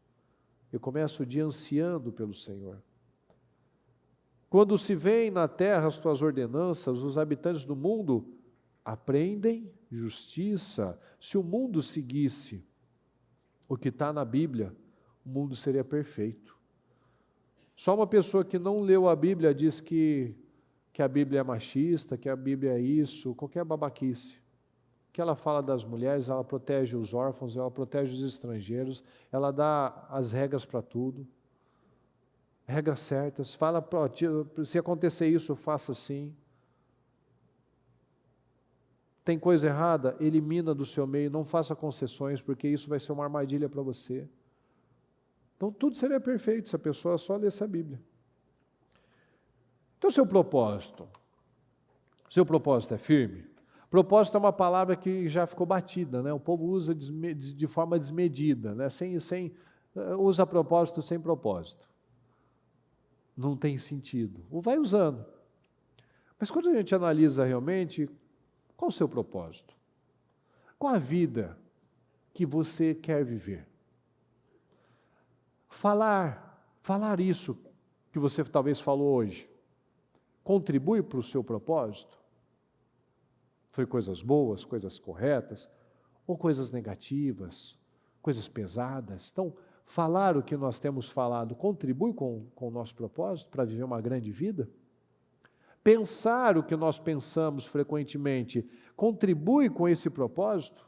Eu começo o dia ansiando pelo Senhor. Quando se vêem na terra as tuas ordenanças, os habitantes do mundo aprendem justiça. Se o mundo seguisse o que está na Bíblia, o mundo seria perfeito. Só uma pessoa que não leu a Bíblia diz que a Bíblia é machista, que a Bíblia é isso, qualquer babaquice. Que ela fala das mulheres, ela protege os órfãos, ela protege os estrangeiros, ela dá as regras para tudo. Regras certas, fala, se acontecer isso, faça assim. Tem coisa errada? Elimina do seu meio, não faça concessões, porque isso vai ser uma armadilha para você. Então tudo seria perfeito se a pessoa só lesse a Bíblia. Então seu propósito é firme? Propósito é uma palavra que já ficou batida, né? O povo usa de forma desmedida, né? Usa propósito sem propósito. Não tem sentido. Ou vai usando. Mas quando a gente analisa realmente, qual o seu propósito? Qual a vida que você quer viver? Falar isso que você talvez falou hoje, contribui para o seu propósito? Foi coisas boas, coisas corretas, ou coisas negativas, coisas pesadas? Então, falar o que nós temos falado contribui com o nosso propósito para viver uma grande vida? Pensar o que nós pensamos frequentemente contribui com esse propósito?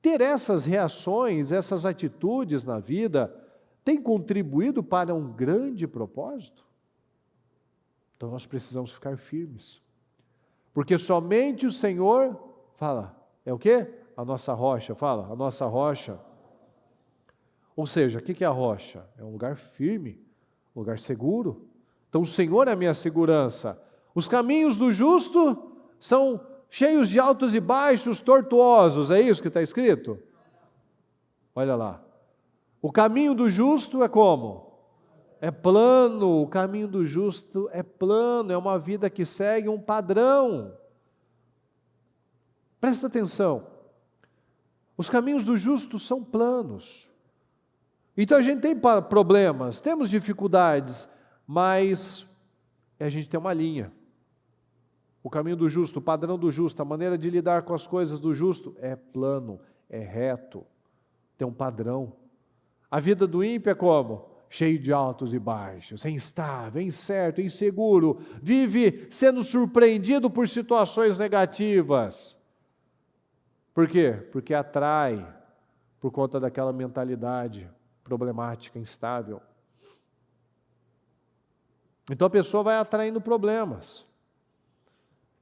Ter essas reações, essas atitudes na vida, tem contribuído para um grande propósito? Então nós precisamos ficar firmes. Porque somente o Senhor, fala, é o quê? A nossa rocha, fala, a nossa rocha. Ou seja, o que é a rocha? É um lugar firme, um lugar seguro. Então o Senhor é a minha segurança. Os caminhos do justo são cheios de altos e baixos, tortuosos, é isso que está escrito? Olha lá. O caminho do justo é como? É plano, o caminho do justo é plano, é uma vida que segue um padrão. Presta atenção. Os caminhos do justo são planos. Então a gente tem problemas, temos dificuldades, mas a gente tem uma linha. O caminho do justo, o padrão do justo, a maneira de lidar com as coisas do justo é plano, é reto, tem um padrão. A vida do ímpio é como? Cheio de altos e baixos, é instável, é incerto, é inseguro, vive sendo surpreendido por situações negativas. Por quê? Porque atrai, por conta daquela mentalidade problemática, instável. Então a pessoa vai atraindo problemas.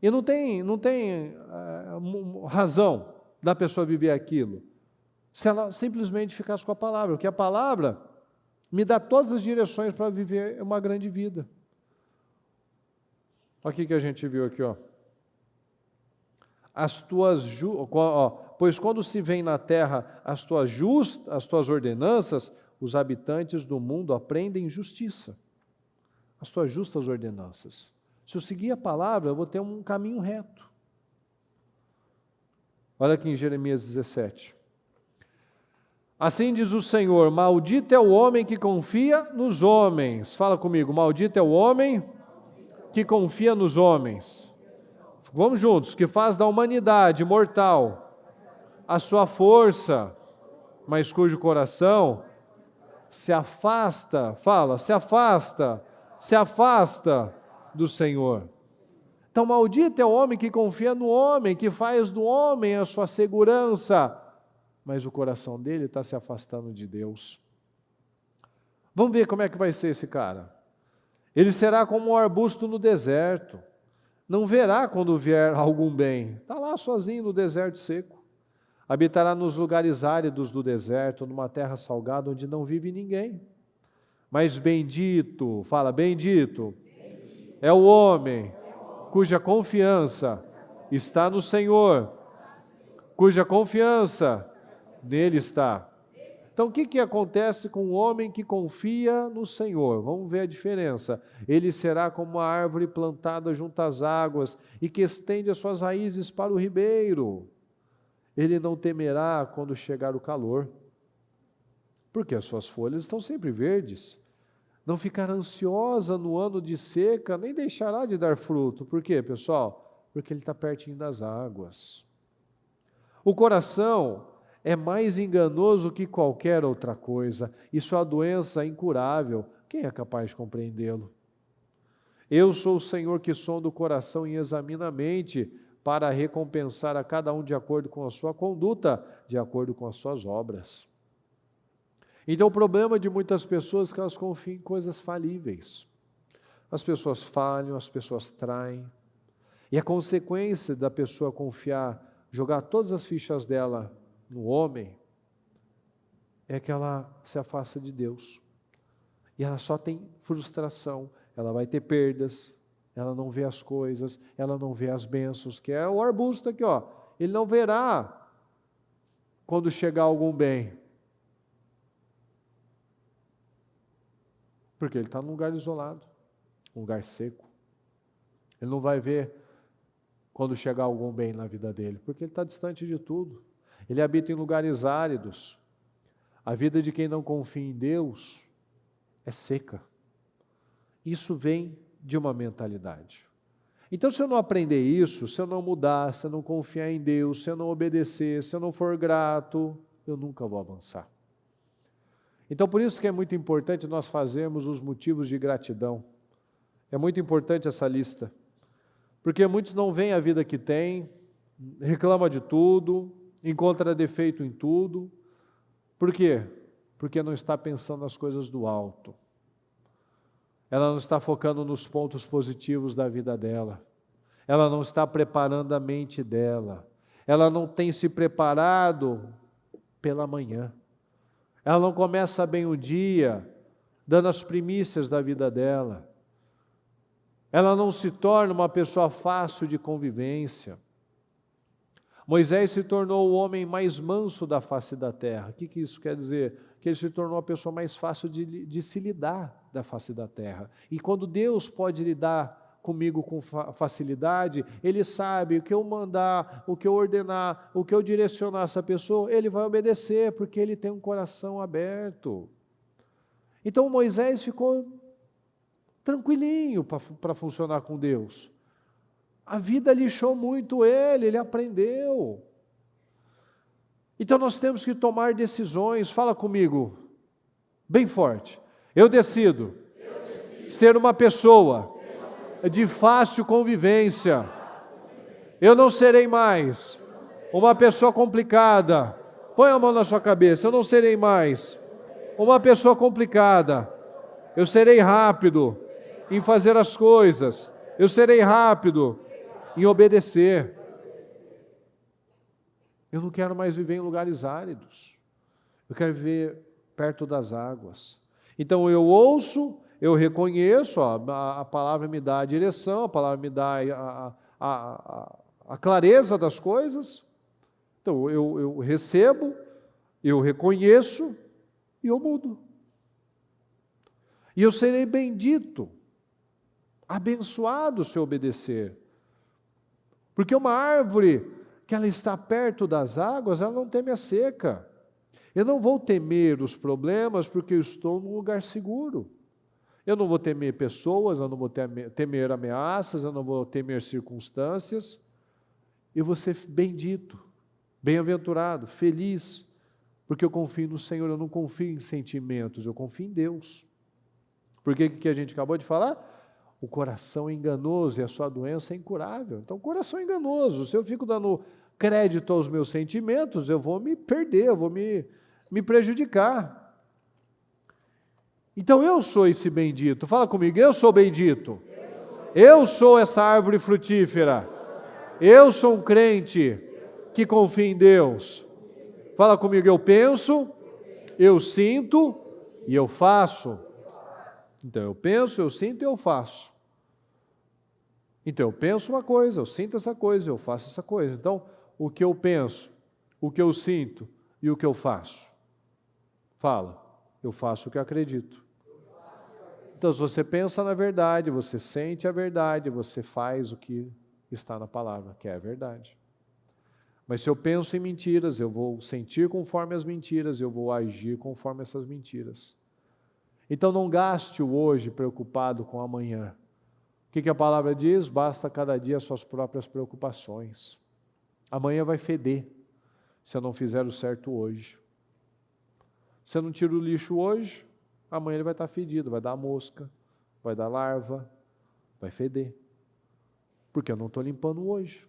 E não tem razão da pessoa viver aquilo, se ela simplesmente ficasse com a palavra, porque a palavra me dá todas as direções para viver uma grande vida. Olha o que a gente viu aqui, ó. Pois quando se vem na terra as tuas ordenanças, os habitantes do mundo aprendem justiça. As tuas justas ordenanças. Se eu seguir a palavra, eu vou ter um caminho reto. Olha aqui em Jeremias 17. Assim diz o Senhor, maldito é o homem que confia nos homens. Fala comigo, maldito é o homem que confia nos homens. Vamos juntos, que faz da humanidade mortal a sua força, mas cujo coração se afasta, fala, se afasta do Senhor. Então maldito é o homem que confia no homem, que faz do homem a sua segurança, mas o coração dele está se afastando de Deus. Vamos ver como é que vai ser esse cara. Ele será como um arbusto no deserto, não verá quando vier algum bem, está lá sozinho no deserto seco. Habitará nos lugares áridos do deserto, numa terra salgada onde não vive ninguém. Mas bendito, fala, bendito é o homem cuja confiança está no Senhor, cuja confiança nele está. Então o que acontece com o homem que confia no Senhor? Vamos ver a diferença. Ele será como uma árvore plantada junto às águas e que estende as suas raízes para o ribeiro. Ele não temerá quando chegar o calor, porque as suas folhas estão sempre verdes. Não ficará ansiosa no ano de seca, nem deixará de dar fruto. Por quê, pessoal? Porque ele está pertinho das águas. O coração é mais enganoso que qualquer outra coisa. Isso é uma doença incurável. Quem é capaz de compreendê-lo? Eu sou o Senhor que sonda o coração e examina a mente, para recompensar a cada um de acordo com a sua conduta, de acordo com as suas obras. Então, o problema de muitas pessoas é que elas confiam em coisas falíveis. As pessoas falham, as pessoas traem. E a consequência da pessoa confiar, jogar todas as fichas dela no homem, é que ela se afasta de Deus. E ela só tem frustração, ela vai ter perdas, ela não vê as coisas, ela não vê as bênçãos, que é o arbusto aqui, ó. Ele não verá quando chegar algum bem. Porque ele está num lugar isolado, um lugar seco. Ele não vai ver quando chegar algum bem na vida dele, porque ele está distante de tudo. Ele habita em lugares áridos. A vida de quem não confia em Deus é seca. Isso vem de uma mentalidade. Então, se eu não aprender isso, se eu não mudar, se eu não confiar em Deus, se eu não obedecer, se eu não for grato, eu nunca vou avançar. Então, por isso que é muito importante nós fazermos os motivos de gratidão. É muito importante essa lista. Porque muitos não veem a vida que têm, reclama de tudo, encontra defeito em tudo. Por quê? Porque não está pensando nas coisas do alto. Ela não está focando nos pontos positivos da vida dela. Ela não está preparando a mente dela. Ela não tem se preparado pela manhã. Ela não começa bem o dia, dando as primícias da vida dela. Ela não se torna uma pessoa fácil de convivência. Moisés se tornou o homem mais manso da face da terra. O que isso quer dizer? Que ele se tornou a pessoa mais fácil de se lidar da face da terra. E quando Deus pode lidar comigo com facilidade, Ele sabe o que eu mandar, o que eu ordenar, o que eu direcionar essa pessoa, Ele vai obedecer, porque Ele tem um coração aberto. Então Moisés ficou tranquilinho para funcionar com Deus. A vida lixou muito ele aprendeu. Então nós temos que tomar decisões. Fala comigo, bem forte. Eu decido ser uma pessoa de fácil convivência. Eu não serei mais uma pessoa complicada. Põe a mão na sua cabeça. Eu não serei mais uma pessoa complicada. Eu serei rápido em fazer as coisas. Eu serei rápido em obedecer. Eu não quero mais viver em lugares áridos. Eu quero viver perto das águas. Então eu ouço, eu reconheço, a palavra me dá a direção, a palavra me dá a clareza das coisas. Então eu recebo, eu reconheço e eu mudo. E eu serei bendito, abençoado se eu obedecer. Porque uma árvore que ela está perto das águas, ela não teme a seca. Eu não vou temer os problemas porque eu estou num lugar seguro. Eu não vou temer pessoas, eu não vou temer ameaças, eu não vou temer circunstâncias. Eu vou ser bendito, bem-aventurado, feliz, porque eu confio no Senhor, eu não confio em sentimentos, eu confio em Deus. Porque o que a gente acabou de falar? O coração é enganoso e a sua doença é incurável. Então, o coração é enganoso. Se eu fico dando crédito aos meus sentimentos, eu vou me perder, eu vou me prejudicar. Então, eu sou esse bendito. Fala comigo, eu sou bendito. Eu sou essa árvore frutífera. Eu sou um crente que confia em Deus. Fala comigo, eu penso, eu sinto e eu faço. Então, eu penso, eu sinto e eu faço. Então, eu penso uma coisa, eu sinto essa coisa, eu faço essa coisa. Então, o que eu penso, o que eu sinto e o que eu faço? Fala, eu faço o que eu acredito. Então, se você pensa na verdade, você sente a verdade, você faz o que está na palavra, que é a verdade. Mas se eu penso em mentiras, eu vou sentir conforme as mentiras, eu vou agir conforme essas mentiras. Então não gaste o hoje preocupado com amanhã. O que a palavra diz? Basta cada dia as suas próprias preocupações. Amanhã vai feder. se eu não fizer o certo hoje. Se eu não tiro o lixo hoje, amanhã ele vai estar fedido, vai dar mosca, vai dar larva, vai feder. Porque eu não estou limpando hoje.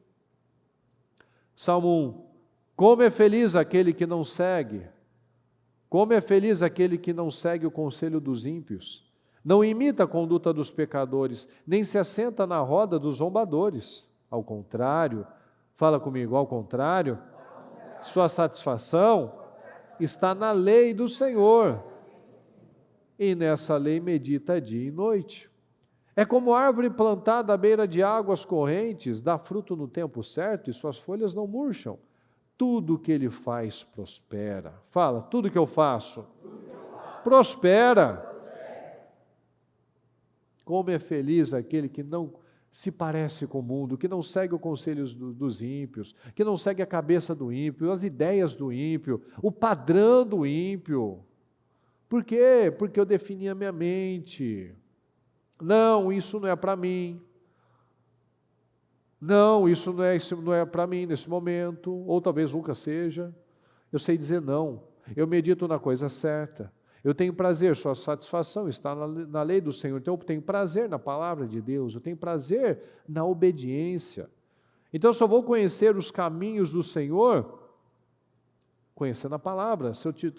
Salmo 1. Como é feliz aquele que não segue, como é feliz aquele que não segue o conselho dos ímpios, não imita a conduta dos pecadores, nem se assenta na roda dos zombadores. Ao contrário, fala comigo, ao contrário, sua satisfação está na lei do Senhor, e nessa lei medita dia e noite. É como árvore plantada à beira de águas correntes, dá fruto no tempo certo e suas folhas não murcham. Tudo que ele faz prospera. Fala, tudo que eu faço prospera. Como é feliz aquele que não se parece com o mundo, que não segue o conselho dos ímpios, que não segue a cabeça do ímpio, as ideias do ímpio, o padrão do ímpio. Por quê? Porque eu defini a minha mente. Não, isso não é para mim. Não, isso não é para mim nesse momento, ou talvez nunca seja. Eu sei dizer não. Eu medito na coisa certa. Eu tenho prazer, sua satisfação está na lei do Senhor. Então eu tenho prazer na palavra de Deus, eu tenho prazer na obediência. Então eu só vou conhecer os caminhos do Senhor conhecendo a palavra.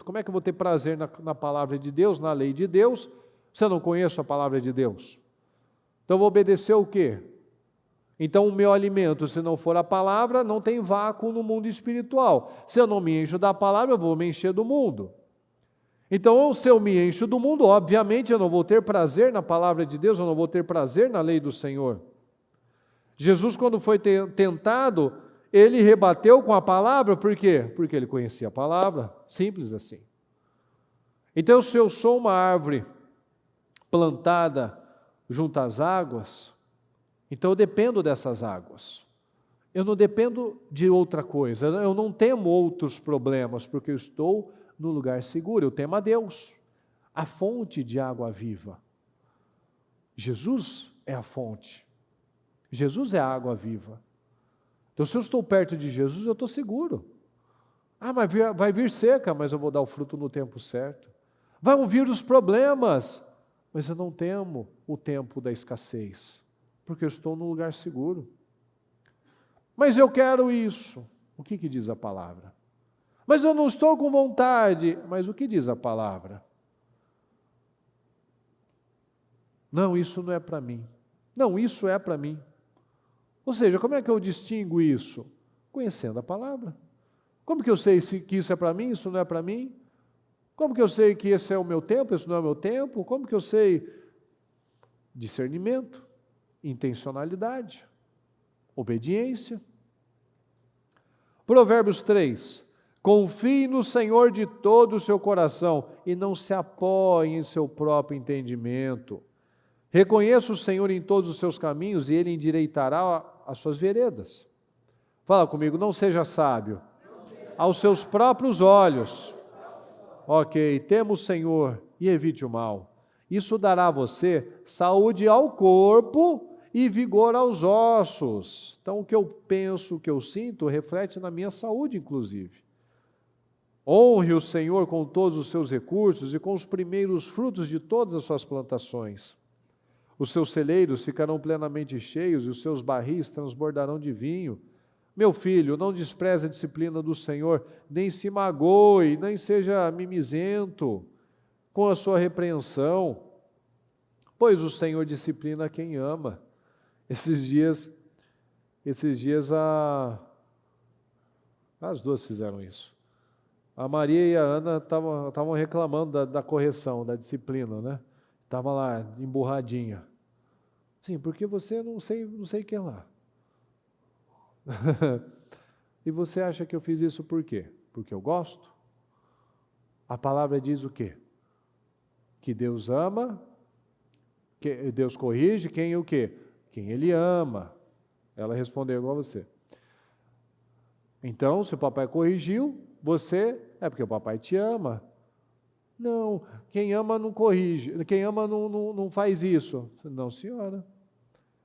Como é que eu vou ter prazer na palavra de Deus, na lei de Deus, se eu não conheço a palavra de Deus? Então eu vou obedecer o quê? Então o meu alimento, se não for a palavra, não tem vácuo no mundo espiritual. Se eu não me encho da palavra, eu vou me encher do mundo. Então, se eu me encho do mundo, obviamente eu não vou ter prazer na palavra de Deus, eu não vou ter prazer na lei do Senhor. Jesus, quando foi tentado, ele rebateu com a palavra, por quê? Porque ele conhecia a palavra, simples assim. Então, se eu sou uma árvore plantada junto às águas, então eu dependo dessas águas. Eu não dependo de outra coisa, eu não temo outros problemas, porque eu estou no lugar seguro, eu temo a Deus, a fonte de água viva. Jesus é a fonte, Jesus é a água viva. Então, se eu estou perto de Jesus, eu estou seguro. Mas vai vir seca, mas eu vou dar o fruto no tempo certo. Vão vir os problemas, mas eu não temo o tempo da escassez, porque eu estou num lugar seguro. Mas eu quero isso. O que diz a palavra? Mas eu não estou com vontade. Mas o que diz a palavra? Não, isso não é para mim. Não, isso é para mim. Ou seja, como é que eu distingo isso? Conhecendo a palavra. Como que eu sei que isso é para mim, isso não é para mim? Como que eu sei que esse é o meu tempo, esse não é o meu tempo? Como que eu sei? Discernimento, intencionalidade, obediência. Provérbios 3. Confie no Senhor de todo o seu coração e não se apoie em seu próprio entendimento. Reconheça o Senhor em todos os seus caminhos e Ele endireitará as suas veredas. Fala comigo, não seja sábio aos seus próprios olhos. Ok, tema o Senhor e evite o mal. Isso dará a você saúde ao corpo e vigor aos ossos. Então o que eu penso, o que eu sinto, reflete na minha saúde, inclusive. Honre o Senhor com todos os seus recursos e com os primeiros frutos de todas as suas plantações. Os seus celeiros ficarão plenamente cheios e os seus barris transbordarão de vinho. Meu filho, não despreze a disciplina do Senhor, nem se magoe, nem seja mimizento com a sua repreensão, pois o Senhor disciplina quem ama. Esses dias as duas fizeram isso. A Maria e a Ana estavam reclamando da correção, da disciplina, né? Estava lá, emburradinha. Sim, porque você não sei quem lá. E você acha que eu fiz isso por quê? Porque eu gosto? A palavra diz o quê? Que Deus ama, que Deus corrige, quem o quê? Quem Ele ama. Ela respondeu igual a você. Então, se o papai corrigiu, você, é porque o papai te ama. Não, quem ama não corrige, quem ama não faz isso. Não, senhora.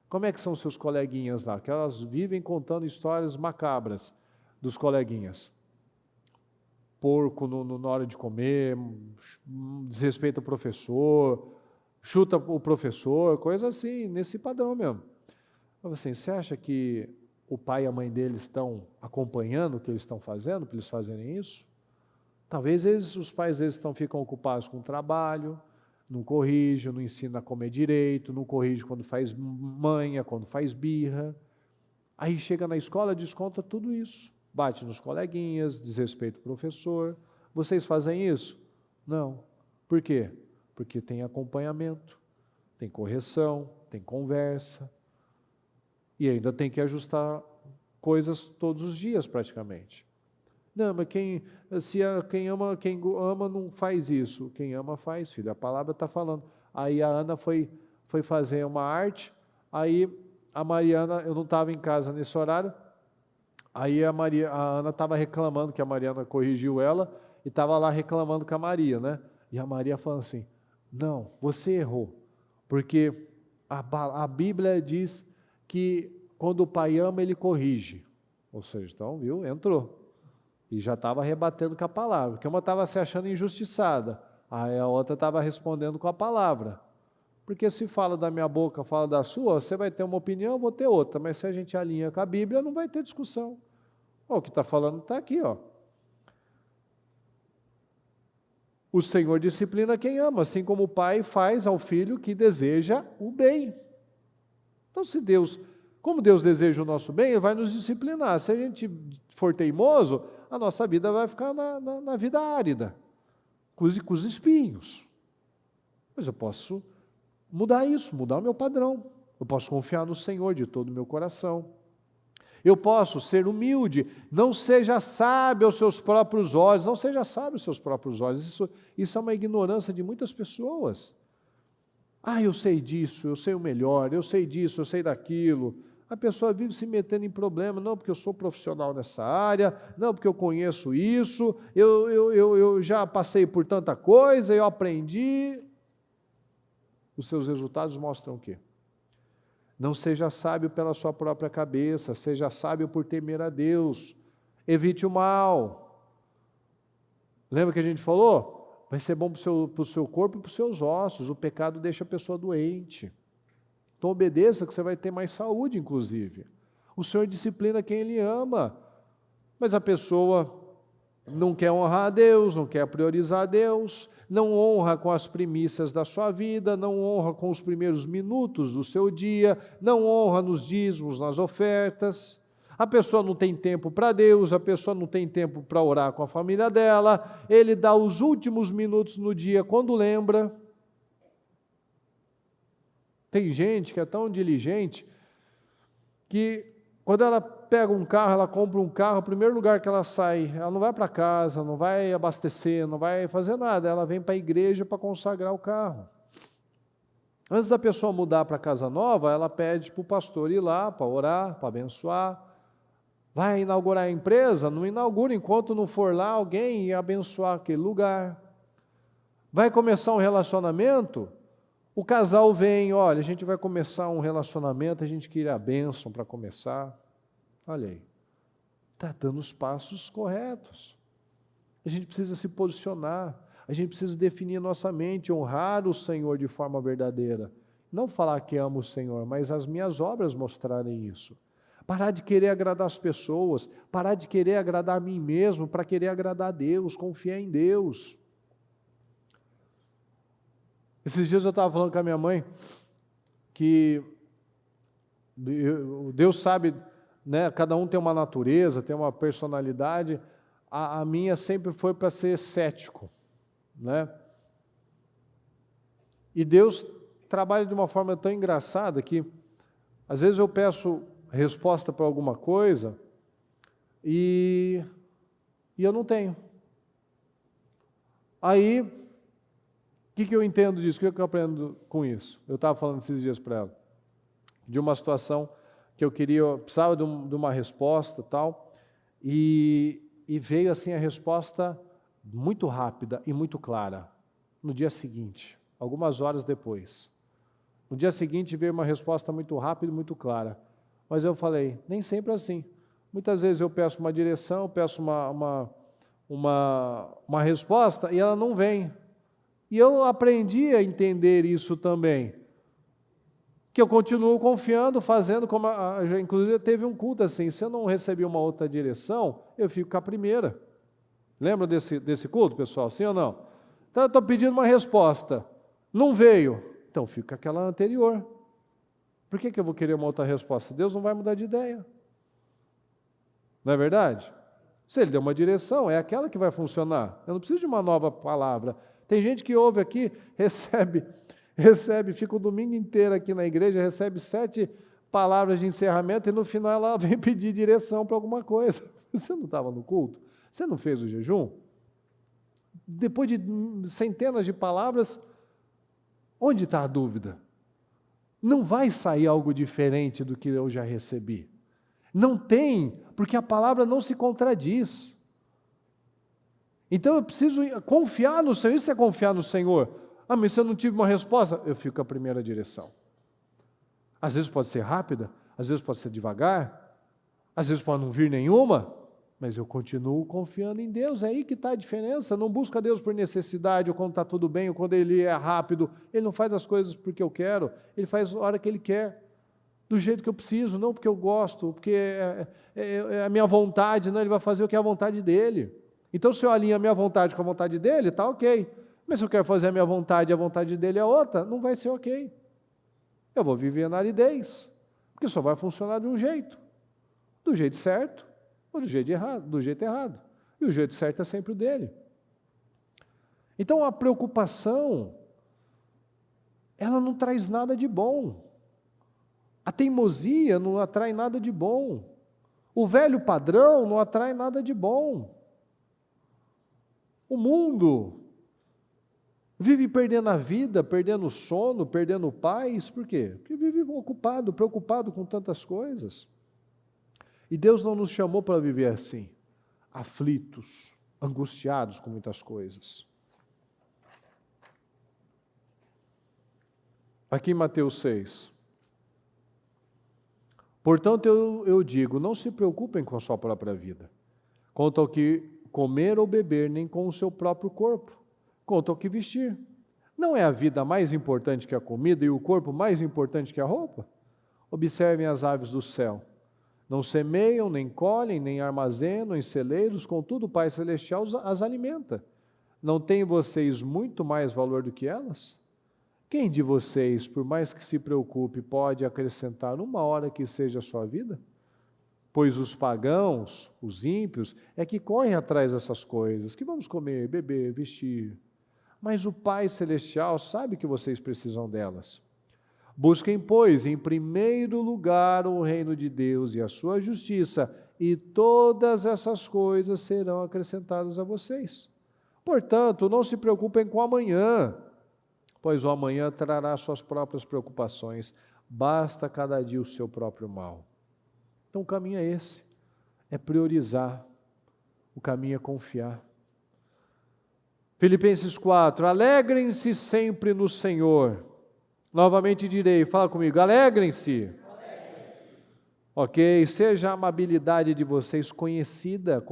Como é que são seus coleguinhas lá? Que elas vivem contando histórias macabras dos coleguinhas. porco na hora de comer, desrespeita o professor, chuta o professor, coisa assim, nesse padrão mesmo. Assim, você acha que o pai e a mãe deles estão acompanhando o que eles estão fazendo, para eles fazerem isso? Talvez os pais deles ficam ocupados com o trabalho, não corrigem, não ensinam a comer direito, não corrigem quando faz manha, quando faz birra. Aí chega na escola, desconta tudo isso. Bate nos coleguinhas, desrespeita o professor. Vocês fazem isso? Não. Por quê? Porque tem acompanhamento, tem correção, tem conversa. E ainda tem que ajustar coisas todos os dias, praticamente. Não, mas quem ama não faz isso. Quem ama faz, filho. A palavra está falando. Aí a Ana foi fazer uma arte, aí a Mariana, eu não estava em casa nesse horário, aí a Ana estava reclamando que a Mariana corrigiu ela, e estava lá reclamando com a Maria, né? E a Maria falando assim, não, você errou, porque a Bíblia diz que quando o pai ama, ele corrige. Ou seja, então, viu, entrou. E já estava rebatendo com a palavra, porque uma estava se achando injustiçada, aí a outra estava respondendo com a palavra. Porque se fala da minha boca, fala da sua, você vai ter uma opinião, eu vou ter outra. Mas se a gente alinha com a Bíblia, não vai ter discussão. O que está falando está aqui, ó. O Senhor disciplina quem ama, assim como o pai faz ao filho que deseja o bem. Então, como Deus deseja o nosso bem, Ele vai nos disciplinar. Se a gente for teimoso, a nossa vida vai ficar na vida árida, com os espinhos. Mas eu posso mudar isso, mudar o meu padrão. Eu posso confiar no Senhor de todo o meu coração. Eu posso ser humilde. Não seja sábio aos seus próprios olhos. Não seja sábio aos seus próprios olhos. Isso é uma ignorância de muitas pessoas. Eu sei disso, eu sei o melhor, eu sei disso, eu sei daquilo. A pessoa vive se metendo em problema, não porque eu sou profissional nessa área, não porque eu conheço isso, eu já passei por tanta coisa, eu aprendi. Os seus resultados mostram o quê? Não seja sábio pela sua própria cabeça, seja sábio por temer a Deus. Evite o mal. Lembra que a gente falou? Vai ser bom para o seu corpo e para os seus ossos. O pecado deixa a pessoa doente. Então obedeça que você vai ter mais saúde, inclusive. O Senhor disciplina quem Ele ama. Mas a pessoa não quer honrar a Deus, não quer priorizar a Deus, não honra com as primícias da sua vida, não honra com os primeiros minutos do seu dia, não honra nos dízimos, nas ofertas. A pessoa não tem tempo para Deus, a pessoa não tem tempo para orar com a família dela, ele dá os últimos minutos no dia quando lembra. Tem gente que é tão diligente que quando ela pega um carro, ela compra um carro, o primeiro lugar que ela sai, ela não vai para casa, não vai abastecer, não vai fazer nada, ela vem para a igreja para consagrar o carro. Antes da pessoa mudar para casa nova, ela pede para o pastor ir lá para orar, para abençoar. Vai inaugurar a empresa? Não inaugura enquanto não for lá alguém e abençoar aquele lugar. Vai começar um relacionamento? O casal vem, olha, a gente vai começar um relacionamento, a gente queria a bênção para começar. Olha aí, está dando os passos corretos. A gente precisa se posicionar, a gente precisa definir a nossa mente, honrar o Senhor de forma verdadeira. Não falar que amo o Senhor, mas as minhas obras mostrarem isso. Parar de querer agradar as pessoas, parar de querer agradar a mim mesmo para querer agradar a Deus, confiar em Deus. Esses dias eu estava falando com a minha mãe que Deus sabe, né, cada um tem uma natureza, tem uma personalidade, a minha sempre foi para ser cético, né? E Deus trabalha de uma forma tão engraçada que, às vezes eu peço resposta para alguma coisa e eu não tenho. Aí, o que eu entendo disso? O que eu aprendo com isso? Eu estava falando esses dias para ela, de uma situação que eu precisava de uma resposta tal, e veio assim a resposta muito rápida e muito clara, no dia seguinte, algumas horas depois. No dia seguinte veio uma resposta muito rápida e muito clara, mas eu falei, nem sempre assim. Muitas vezes eu peço uma direção, peço uma resposta e ela não vem. E eu aprendi a entender isso também. Que eu continuo confiando, fazendo como inclusive teve um culto assim, se eu não recebi uma outra direção, eu fico com a primeira. Lembra desse culto, pessoal? Sim ou não? Então eu estou pedindo uma resposta, não veio, então fico com aquela anterior. Por que eu vou querer uma outra resposta? Deus não vai mudar de ideia. Não é verdade? Se Ele deu uma direção, é aquela que vai funcionar. Eu não preciso de uma nova palavra. Tem gente que ouve aqui, recebe, fica o domingo inteiro aqui na igreja, recebe 7 palavras de encerramento e no final ela vem pedir direção para alguma coisa. Você não estava no culto? Você não fez o jejum? Depois de centenas de palavras, onde está a dúvida? Não vai sair algo diferente do que eu já recebi. Não tem, porque a palavra não se contradiz. Então eu preciso confiar no Senhor. Isso é confiar no Senhor. Ah, mas se eu não tive uma resposta, eu fico com a primeira direção. Às vezes pode ser rápida, às vezes pode ser devagar, às vezes pode não vir nenhuma, mas eu continuo confiando em Deus. É aí que está a diferença. Não busca Deus por necessidade, ou quando está tudo bem, ou quando Ele é rápido. Ele não faz as coisas porque eu quero, Ele faz a hora que Ele quer. Do jeito que eu preciso, não porque eu gosto, porque é a minha vontade, não, Ele vai fazer o que é a vontade dEle. Então, se eu alinho a minha vontade com a vontade dEle, está ok. Mas se eu quero fazer a minha vontade e a vontade dEle é outra, não vai ser ok. Eu vou viver na aridez, porque só vai funcionar de um jeito. Do jeito certo ou do jeito errado. E o jeito certo é sempre o dEle. Então, a preocupação, ela não traz nada de bom. A teimosia não atrai nada de bom. O velho padrão não atrai nada de bom. O mundo vive perdendo a vida, perdendo o sono, perdendo paz. Por quê? Porque vive ocupado, preocupado com tantas coisas. E Deus não nos chamou para viver assim, aflitos, angustiados com muitas coisas. Aqui em Mateus 6. Portanto, eu digo, não se preocupem com a sua própria vida, quanto ao que comer ou beber, nem com o seu próprio corpo, quanto ao que vestir. Não é a vida mais importante que a comida e o corpo mais importante que a roupa? Observem as aves do céu. Não semeiam, nem colhem, nem armazenam em celeiros, contudo o Pai Celestial as alimenta. Não têm vocês muito mais valor do que elas? Quem de vocês, por mais que se preocupe, pode acrescentar uma hora que seja a sua vida? Pois os pagãos, os ímpios, é que correm atrás dessas coisas, que vamos comer, beber, vestir. Mas o Pai Celestial sabe que vocês precisam delas. Busquem, pois, em primeiro lugar o reino de Deus e a sua justiça, e todas essas coisas serão acrescentadas a vocês. Portanto, não se preocupem com amanhã, pois o amanhã trará suas próprias preocupações. Basta cada dia o seu próprio mal. Então o caminho é esse, é priorizar, o caminho é confiar. Filipenses 4, alegrem-se sempre no Senhor. Novamente direi, fala comigo, alegrem-se. Ok, seja a amabilidade de vocês conhecida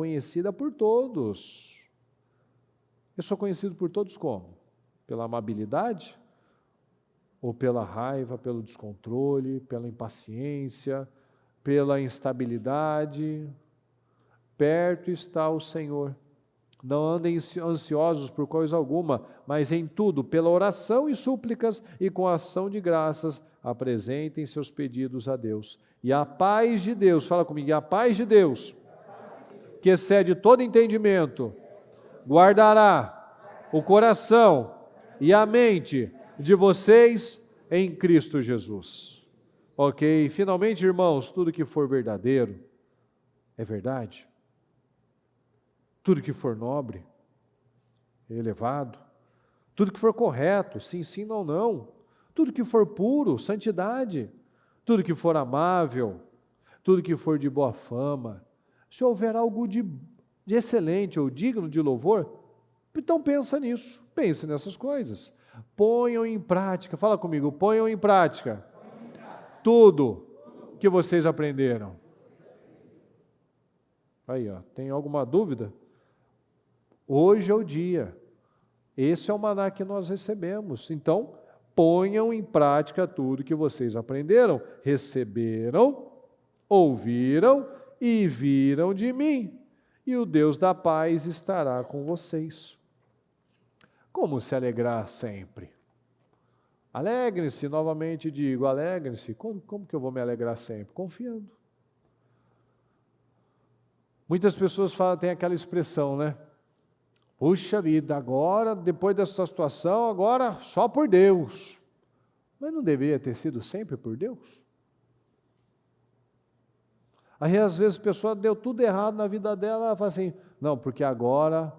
por todos. Eu sou conhecido por todos como? Pela amabilidade? Ou pela raiva, pelo descontrole, pela impaciência, pela instabilidade? Perto está o Senhor. Não andem ansiosos por coisa alguma, mas em tudo, pela oração e súplicas e com ação de graças, apresentem seus pedidos a Deus. E a paz de Deus, fala comigo, a paz de Deus, que excede todo entendimento, guardará o coração e a mente de vocês em Cristo Jesus. Ok? Finalmente, irmãos, tudo que for verdadeiro é verdade. Tudo que for nobre, elevado, tudo que for correto, sim, sim, não, não, tudo que for puro, santidade, tudo que for amável, tudo que for de boa fama, se houver algo de excelente ou digno de louvor, então pensa nisso, pense nessas coisas, ponham em prática, fala comigo, ponham em prática tudo que vocês aprenderam. Aí, ó, tem alguma dúvida? Hoje é o dia. Esse é o maná que nós recebemos. Então, ponham em prática tudo que vocês aprenderam, receberam, ouviram e viram de mim. E o Deus da paz estará com vocês. Como se alegrar sempre? Alegrem-se, novamente digo, alegrem-se. Como que eu vou me alegrar sempre? Confiando. Muitas pessoas têm aquela expressão, né? Puxa vida, agora, depois dessa situação, agora só por Deus. Mas não deveria ter sido sempre por Deus? Aí, às vezes, a pessoa deu tudo errado na vida dela, ela fala assim, não, porque agora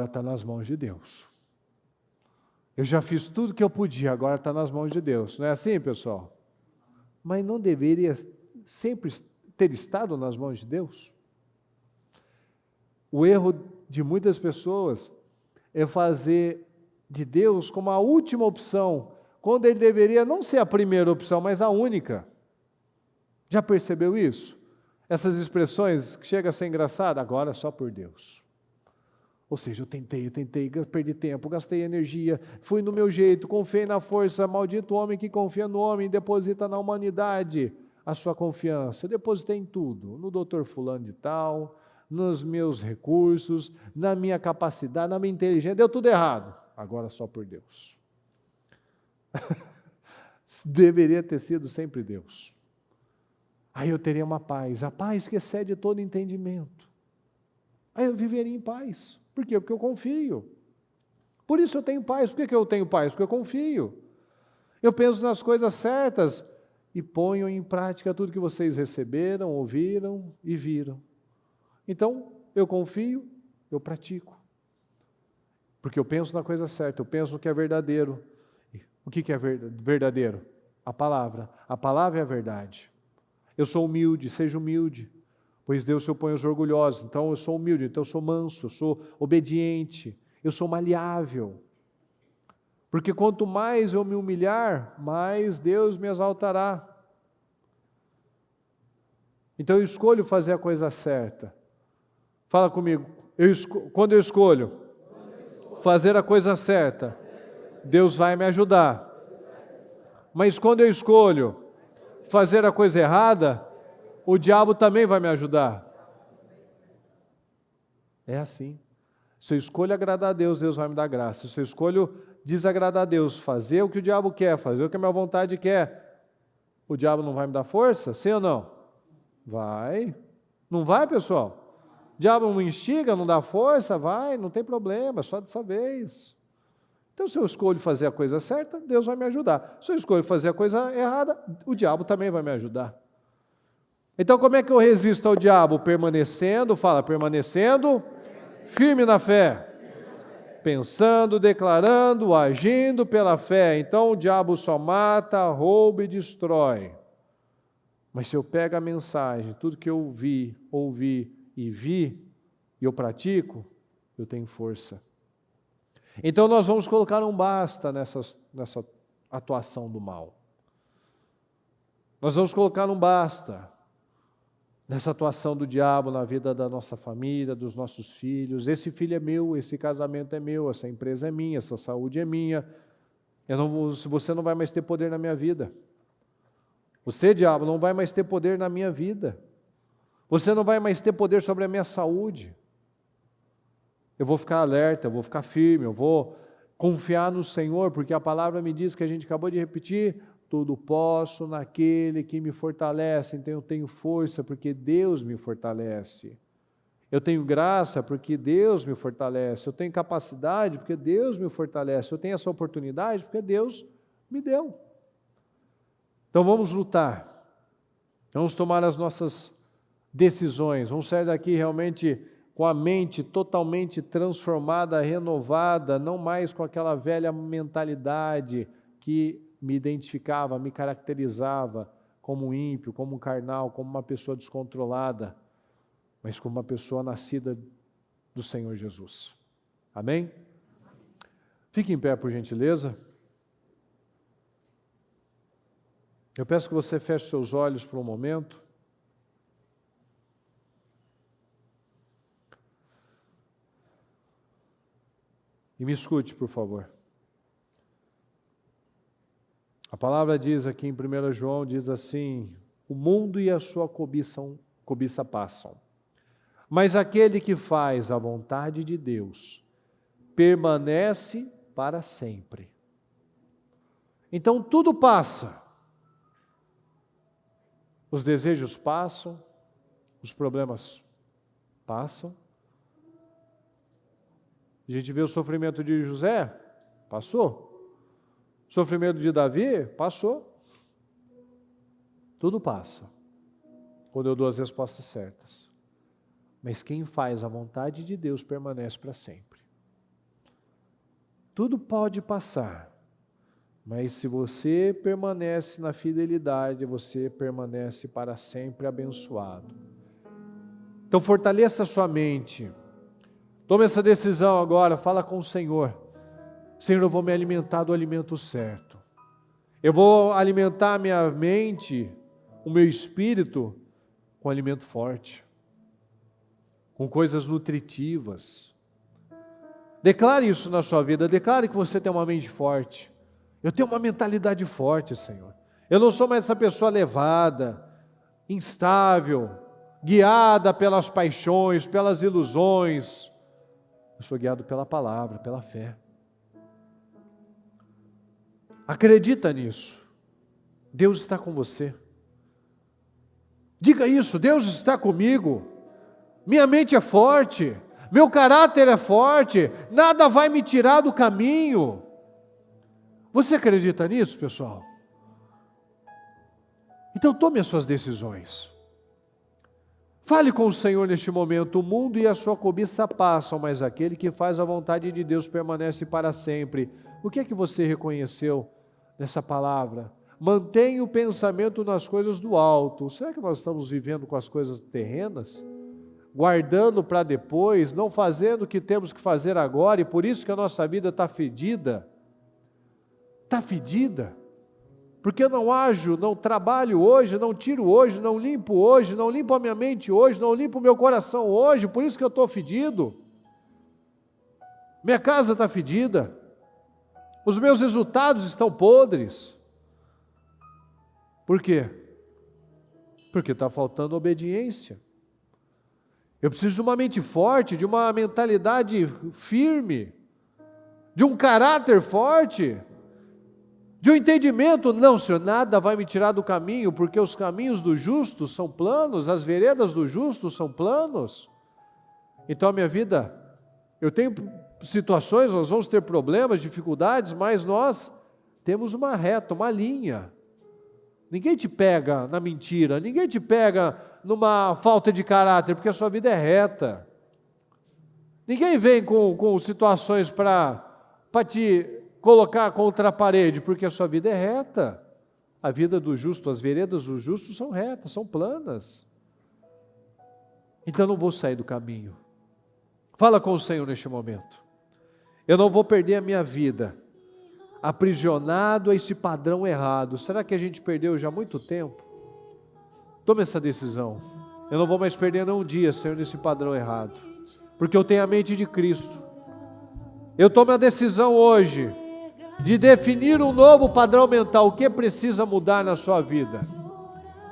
está nas mãos de Deus. Eu já fiz tudo que eu podia, agora está nas mãos de Deus. Não é assim, pessoal? Mas não deveria sempre ter estado nas mãos de Deus? O erro de muitas pessoas é fazer de Deus como a última opção, quando ele deveria não ser a primeira opção, mas a única. Já percebeu isso? Essas expressões que chegam a ser engraçadas, agora é só por Deus. Ou seja, eu tentei, perdi tempo, gastei energia, fui no meu jeito, confiei na força, maldito homem que confia no homem, deposita na humanidade a sua confiança. Eu depositei em tudo, no doutor fulano de tal, nos meus recursos, na minha capacidade, na minha inteligência, deu tudo errado. Agora só por Deus. Deveria ter sido sempre Deus. Aí eu teria uma paz, a paz que excede todo entendimento. Aí eu viveria em paz. Por quê? Porque eu confio. Por isso eu tenho paz. Por que eu tenho paz? Porque eu confio. Eu penso nas coisas certas e ponho em prática tudo que vocês receberam, ouviram e viram. Então, eu confio, eu pratico. Porque eu penso na coisa certa, eu penso no que é verdadeiro. O que é verdadeiro? A palavra. A palavra é a verdade. Eu sou humilde, seja humilde. Pois Deus se opõe aos orgulhosos. Então eu sou humilde, então eu sou manso, eu sou obediente, eu sou maleável. Porque quanto mais eu me humilhar, mais Deus me exaltará. Então eu escolho fazer a coisa certa. Fala comigo, quando eu escolho fazer a coisa certa, Deus vai me ajudar. Mas quando eu escolho fazer a coisa errada, o diabo também vai me ajudar. É assim. Se eu escolho agradar a Deus, Deus vai me dar graça. Se eu escolho desagradar a Deus, fazer o que o diabo quer, fazer o que a minha vontade quer, o diabo não vai me dar força? Sim ou não? Vai. Não vai, pessoal? O diabo não instiga, não dá força? Vai, não tem problema, só dessa vez. Então, se eu escolho fazer a coisa certa, Deus vai me ajudar. Se eu escolho fazer a coisa errada, o diabo também vai me ajudar. Então, como é que eu resisto ao diabo? Permanecendo firme na fé. Pensando, declarando, agindo pela fé. Então, o diabo só mata, rouba e destrói. Mas se eu pego a mensagem, tudo que eu ouvi e vi, e eu pratico, eu tenho força. Então, nós vamos colocar um basta nessa atuação do mal. Nós vamos colocar um basta nessa atuação do diabo na vida da nossa família, dos nossos filhos. Esse filho é meu, esse casamento é meu, essa empresa é minha, essa saúde é minha. Você não vai mais ter poder na minha vida. Você, diabo, não vai mais ter poder na minha vida. Você não vai mais ter poder sobre a minha saúde. Eu vou ficar alerta, eu vou ficar firme, eu vou confiar no Senhor, porque a palavra me diz, que a gente acabou de repetir, tudo posso naquele que me fortalece. Então eu tenho força porque Deus me fortalece. Eu tenho graça porque Deus me fortalece. Eu tenho capacidade porque Deus me fortalece. Eu tenho essa oportunidade porque Deus me deu. Então vamos lutar. Vamos tomar as nossas decisões. Vamos sair daqui realmente com a mente totalmente transformada, renovada, não mais com aquela velha mentalidade que me identificava, me caracterizava como um ímpio, como um carnal, como uma pessoa descontrolada, mas como uma pessoa nascida do Senhor Jesus. Amém? Fique em pé, por gentileza. Eu peço que você feche seus olhos por um momento. E me escute, por favor. A palavra diz aqui em 1 João, diz assim: o mundo e a sua cobiça passam, mas aquele que faz a vontade de Deus permanece para sempre. Então tudo passa. Os desejos passam, os problemas passam. A gente vê o sofrimento de José, passou. O sofrimento de Davi, passou. Tudo passa, quando eu dou as respostas certas. Mas quem faz a vontade de Deus permanece para sempre. Tudo pode passar, mas se você permanece na fidelidade, você permanece para sempre abençoado. Então fortaleça a sua mente. Tome essa decisão agora, fala com o Senhor. Senhor, eu vou me alimentar do alimento certo. Eu vou alimentar a minha mente, o meu espírito, com alimento forte, com coisas nutritivas. Declare isso na sua vida, declare que você tem uma mente forte. Eu tenho uma mentalidade forte, Senhor. Eu não sou mais essa pessoa levada, instável, guiada pelas paixões, pelas ilusões. Eu sou guiado pela palavra, pela fé. Acredita nisso. Deus está com você. Diga isso, Deus está comigo. Minha mente é forte, meu caráter é forte, nada vai me tirar do caminho. Você acredita nisso, pessoal? Então tome as suas decisões. Fale com o Senhor neste momento. O mundo e a sua cobiça passam, mas aquele que faz a vontade de Deus permanece para sempre. O que é que você reconheceu nessa palavra? Mantenha o pensamento nas coisas do alto. Será que nós estamos vivendo com as coisas terrenas? Guardando para depois, não fazendo o que temos que fazer agora, e por isso que a nossa vida está fedida. Está fedida. Porque eu não ajo, não trabalho hoje, não tiro hoje, não limpo a minha mente hoje, não limpo o meu coração hoje, por isso que eu estou fedido. Minha casa está fedida. Os meus resultados estão podres. Por quê? Porque está faltando obediência. Eu preciso de uma mente forte, de uma mentalidade firme, de um caráter forte, de um entendimento. Não, Senhor, nada vai me tirar do caminho, porque os caminhos do justo são planos, as veredas do justo são planos. Então a minha vida, eu tenho situações, nós vamos ter problemas, dificuldades, mas nós temos uma reta, uma linha. Ninguém te pega na mentira, ninguém te pega numa falta de caráter, porque a sua vida é reta. Ninguém vem com situações para te colocar contra a parede, porque a sua vida é reta. A vida do justo, as veredas do justo são retas, são planas. Então eu não vou sair do caminho. Fala com o Senhor neste momento. Eu não vou perder a minha vida aprisionado a esse padrão errado. Será que a gente perdeu já há muito tempo? Tome essa decisão. Eu não vou mais perder nem um dia, Senhor, nesse padrão errado, porque eu tenho a mente de Cristo. Eu tomo a decisão hoje de definir um novo padrão mental. O que precisa mudar na sua vida?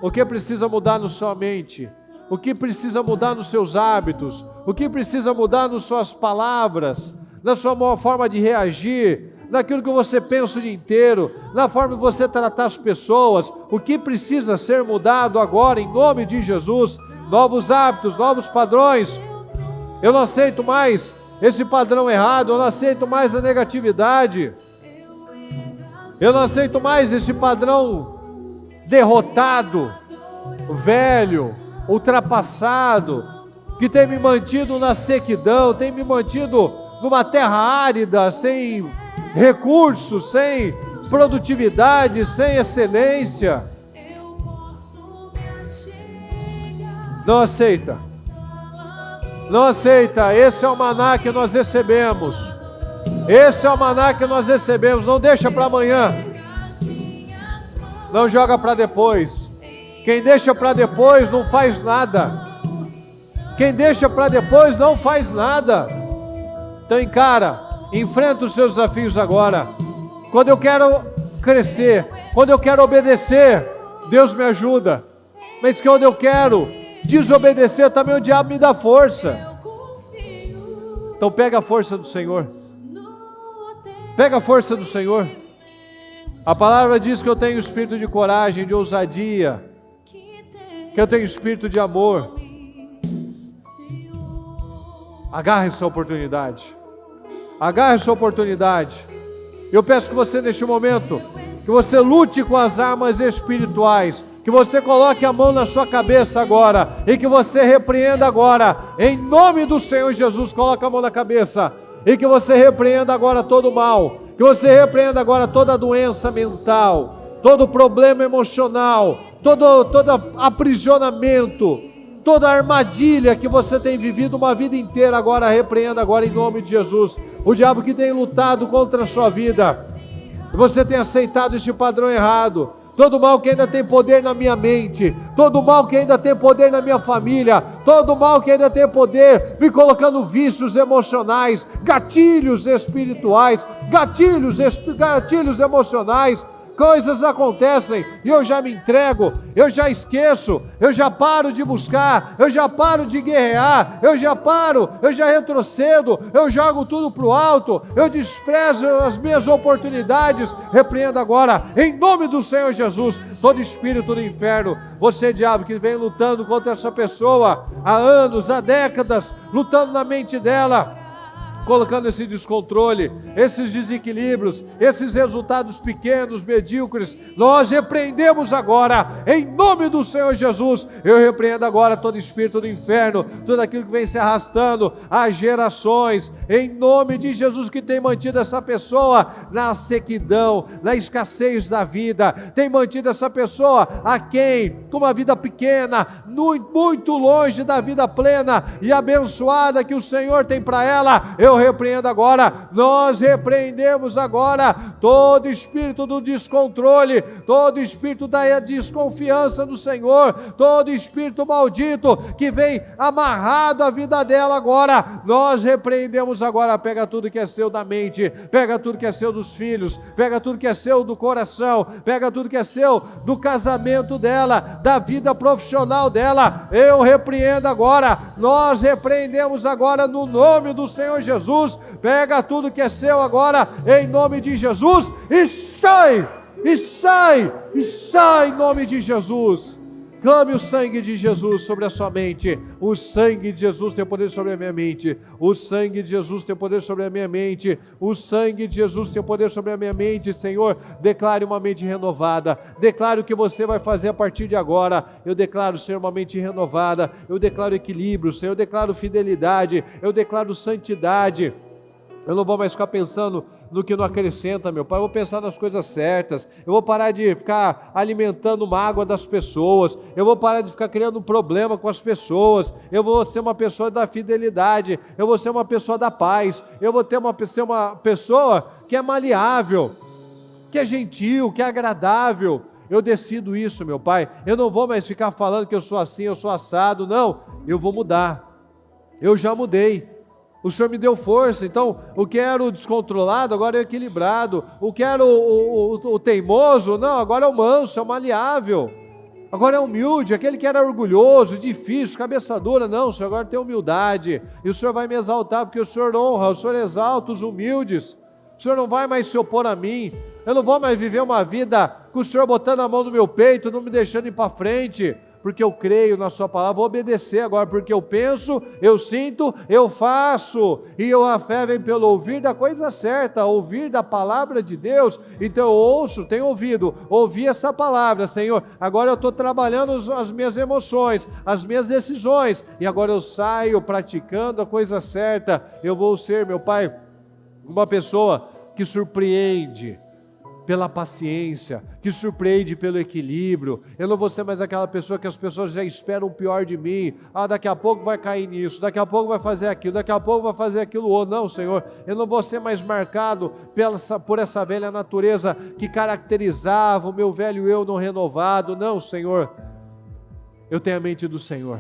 O que precisa mudar na sua mente? O que precisa mudar nos seus hábitos? O que precisa mudar nas suas palavras? Na sua forma de reagir? Naquilo que você pensa o dia inteiro? Na forma de você tratar as pessoas? O que precisa ser mudado agora, em nome de Jesus? Novos hábitos, novos padrões. Eu não aceito mais esse padrão errado, eu não aceito mais a negatividade. Eu não aceito mais esse padrão derrotado, velho, ultrapassado, que tem me mantido na sequidão, tem me mantido numa terra árida, sem recursos, sem produtividade, sem excelência. Não aceita. Não aceita. Esse é o maná que nós recebemos. Esse é o maná que nós recebemos. Não deixa para amanhã. Não joga para depois. Quem deixa para depois não faz nada. Quem deixa para depois não faz nada. Então encara. Enfrenta os seus desafios agora. Quando eu quero crescer, quando eu quero obedecer, Deus me ajuda. Mas quando eu quero desobedecer, também o diabo me dá força. Então pega a força do Senhor. Pega a força do Senhor. A palavra diz que eu tenho espírito de coragem, de ousadia, que eu tenho espírito de amor. Agarre essa oportunidade. Agarre essa oportunidade. Eu peço que você, neste momento, que você lute com as armas espirituais, que você coloque a mão na sua cabeça agora, e que você repreenda agora, em nome do Senhor Jesus. Coloque a mão na cabeça, e que você repreenda agora todo o mal, que você repreenda agora toda doença mental, todo problema emocional, todo aprisionamento, toda armadilha que você tem vivido uma vida inteira. Agora repreenda agora em nome de Jesus. O diabo que tem lutado contra a sua vida, você tem aceitado este padrão errado. Todo mal que ainda tem poder na minha mente, todo mal que ainda tem poder na minha família, todo mal que ainda tem poder me colocando vícios emocionais, gatilhos espirituais, gatilhos emocionais. Coisas acontecem e eu já me entrego, eu já esqueço, eu já paro de buscar, eu já paro de guerrear, eu já retrocedo, eu jogo tudo para o alto, eu desprezo as minhas oportunidades. Repreenda agora, em nome do Senhor Jesus, todo espírito do inferno. Você, diabo, que vem lutando contra essa pessoa há anos, há décadas, lutando na mente dela, colocando esse descontrole, esses desequilíbrios, esses resultados pequenos, medíocres, nós repreendemos agora, em nome do Senhor Jesus. Eu repreendo agora todo espírito do inferno, tudo aquilo que vem se arrastando há gerações, em nome de Jesus, que tem mantido essa pessoa na sequidão, na escassez da vida, tem mantido essa pessoa com uma vida pequena, muito longe da vida plena e abençoada que o Senhor tem para ela. Eu repreendo agora, nós repreendemos agora todo espírito do descontrole, todo espírito da desconfiança no Senhor, todo espírito maldito que vem amarrado à vida dela agora, nós repreendemos agora. Pega tudo que é seu da mente, pega tudo que é seu dos filhos, pega tudo que é seu do coração, pega tudo que é seu do casamento dela, da vida profissional dela. Eu repreendo agora, nós repreendemos agora no nome do Senhor Jesus. Pega tudo que é seu agora, em nome de Jesus, e sai em nome de Jesus. Clame o sangue de Jesus sobre a sua mente. O sangue de Jesus tem poder sobre a minha mente. O sangue de Jesus tem poder sobre a minha mente. O sangue de Jesus tem poder sobre a minha mente. Senhor, declare uma mente renovada. Declare o que você vai fazer a partir de agora. Eu declaro, Senhor, uma mente renovada. Eu declaro equilíbrio, Senhor. Eu declaro fidelidade. Eu declaro santidade. Eu não vou mais ficar pensando no que não acrescenta, meu Pai. Eu vou pensar nas coisas certas. Eu vou parar de ficar alimentando mágoa das pessoas. Eu vou parar de ficar criando problema com as pessoas. Eu vou ser uma pessoa da fidelidade. Eu vou ser uma pessoa da paz. Eu vou ser uma pessoa que é maleável, que é gentil, que é agradável. Eu decido isso, meu Pai. Eu não vou mais ficar falando que eu sou assim, eu sou assado. Não, eu vou mudar. Eu já mudei. O Senhor me deu força, então o que era o descontrolado, agora é o equilibrado. O que era o teimoso, não, agora é o manso, é o maleável. Agora é humilde, aquele que era orgulhoso, difícil, cabeça dura, não, o Senhor agora tem humildade. E o Senhor vai me exaltar, porque o Senhor honra, o Senhor exalta os humildes. O Senhor não vai mais se opor a mim. Eu não vou mais viver uma vida com o Senhor botando a mão no meu peito, não me deixando ir para frente. Porque eu creio na sua palavra, vou obedecer agora, porque eu penso, eu sinto, eu faço, e a fé vem pelo ouvir da coisa certa, ouvir da palavra de Deus. Então eu ouço, tenho ouvido, ouvi essa palavra, Senhor, agora eu estou trabalhando as minhas emoções, as minhas decisões, e agora eu saio praticando a coisa certa. Eu vou ser, meu Pai, uma pessoa que surpreende pela paciência, que surpreende pelo equilíbrio. Eu não vou ser mais aquela pessoa que as pessoas já esperam o pior de mim. Daqui a pouco vai cair nisso, daqui a pouco vai fazer aquilo, daqui a pouco vai fazer aquilo outro. Não, Senhor, eu não vou ser mais marcado por essa velha natureza que caracterizava o meu velho eu não renovado. Não, Senhor, eu tenho a mente do Senhor.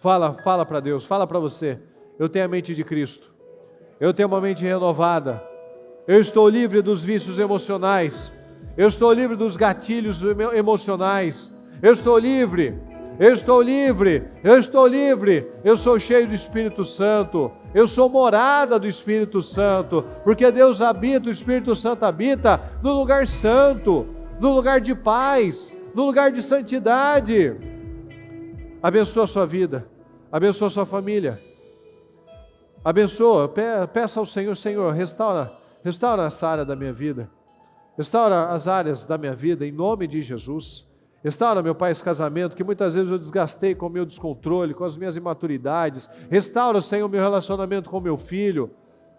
Fala para Deus, fala para você. Eu tenho a mente de Cristo. Eu tenho uma mente renovada. Eu estou livre dos vícios emocionais. Eu estou livre dos gatilhos emocionais. Eu estou livre. Eu estou livre. Eu estou livre. Eu sou cheio do Espírito Santo. Eu sou morada do Espírito Santo. Porque Deus habita, o Espírito Santo habita no lugar santo, no lugar de paz, no lugar de santidade. Abençoa a sua vida. Abençoa a sua família. Abençoa. Peça ao Senhor, Senhor, restaura essa área da minha vida. Restaura as áreas da minha vida, em nome de Jesus. Restaura, meu Pai, esse casamento que muitas vezes eu desgastei com o meu descontrole, com as minhas imaturidades. Restaura, Senhor, o meu relacionamento com meu filho,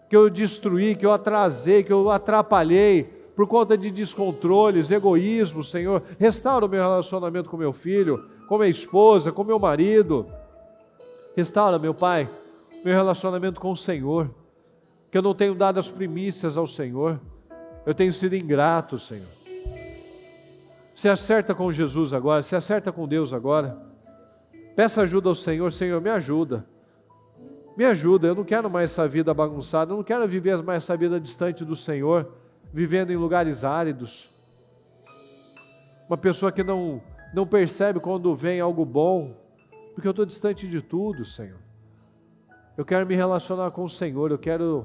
que eu destruí, que eu atrasei, que eu atrapalhei por conta de descontroles, egoísmo, Senhor. Restaura o meu relacionamento com meu filho, com minha esposa, com meu marido. Restaura, meu Pai, meu relacionamento com o Senhor, que eu não tenho dado as primícias ao Senhor. Eu tenho sido ingrato, Senhor. Se acerta com Jesus agora, se acerta com Deus agora. Peça ajuda ao Senhor. Senhor, me ajuda. Me ajuda, eu não quero mais essa vida bagunçada, eu não quero viver mais essa vida distante do Senhor, vivendo em lugares áridos. Uma pessoa que não percebe quando vem algo bom, porque eu estou distante de tudo, Senhor. Eu quero me relacionar com o Senhor, eu quero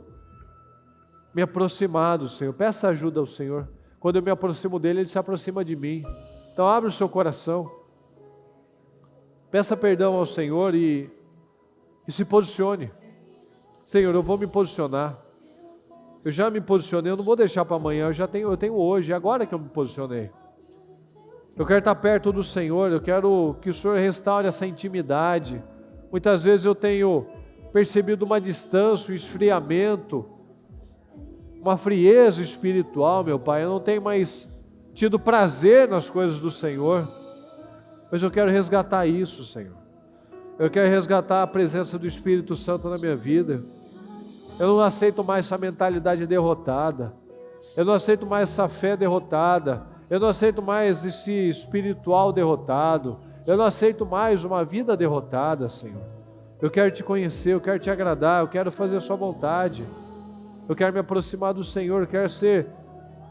me aproximar do Senhor. Peça ajuda ao Senhor. Quando eu me aproximo dele, ele se aproxima de mim. Então abre o seu coração. Peça perdão ao Senhor e se posicione. Senhor, eu vou me posicionar. Eu já me posicionei, eu não vou deixar para amanhã, eu tenho hoje, é agora que eu me posicionei. Eu quero estar perto do Senhor, eu quero que o Senhor restaure essa intimidade. Muitas vezes eu tenho percebido uma distância, um esfriamento, uma frieza espiritual, meu Pai. Eu não tenho mais tido prazer nas coisas do Senhor, mas eu quero resgatar isso, Senhor. Eu quero resgatar a presença do Espírito Santo na minha vida. Eu não aceito mais essa mentalidade derrotada. Eu não aceito mais essa fé derrotada. Eu não aceito mais esse espiritual derrotado. Eu não aceito mais uma vida derrotada, Senhor. Eu quero te conhecer, eu quero te agradar, eu quero fazer a sua vontade. Eu quero me aproximar do Senhor, eu quero ser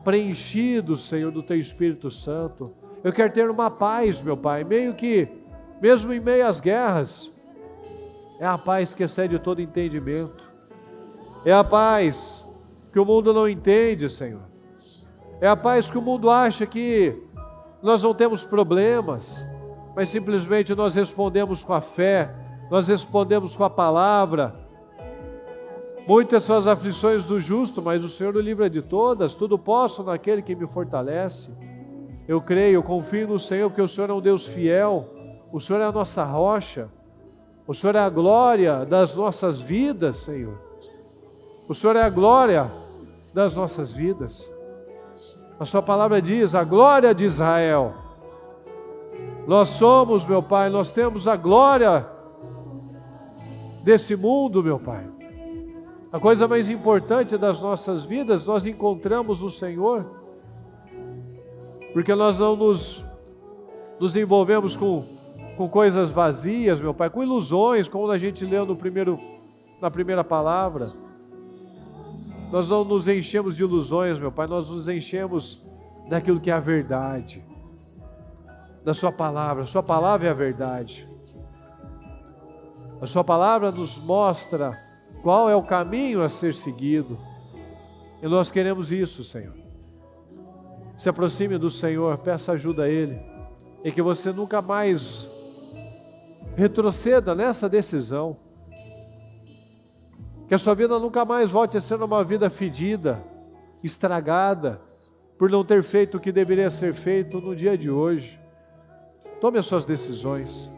preenchido, Senhor, do Teu Espírito Santo. Eu quero ter uma paz, meu Pai, mesmo em meio às guerras, é a paz que excede todo entendimento. É a paz que o mundo não entende, Senhor. É a paz que o mundo acha que nós não temos problemas, mas simplesmente nós respondemos com a fé, nós respondemos com a palavra. Muitas são as aflições do justo, mas o Senhor o livra de todas. Tudo posso naquele que me fortalece. Eu creio, eu confio no Senhor, porque o Senhor é um Deus fiel. O Senhor é a nossa rocha. O Senhor é a glória das nossas vidas, Senhor. O Senhor é a glória das nossas vidas. A sua palavra diz, a glória de Israel. Nós somos, meu Pai, nós temos a glória desse mundo, meu Pai. A coisa mais importante das nossas vidas nós encontramos no Senhor, porque nós não nos envolvemos com coisas vazias, meu Pai, com ilusões, como a gente leu na primeira palavra. Nós não nos enchemos de ilusões, meu Pai, nós nos enchemos daquilo que é a verdade, da Sua palavra. A Sua palavra é a verdade. A Sua palavra nos mostra qual é o caminho a ser seguido. E nós queremos isso, Senhor. Se aproxime do Senhor, peça ajuda a Ele, e que você nunca mais retroceda nessa decisão. Que a sua vida nunca mais volte a ser uma vida fedida, estragada, por não ter feito o que deveria ser feito no dia de hoje. Tome as suas decisões.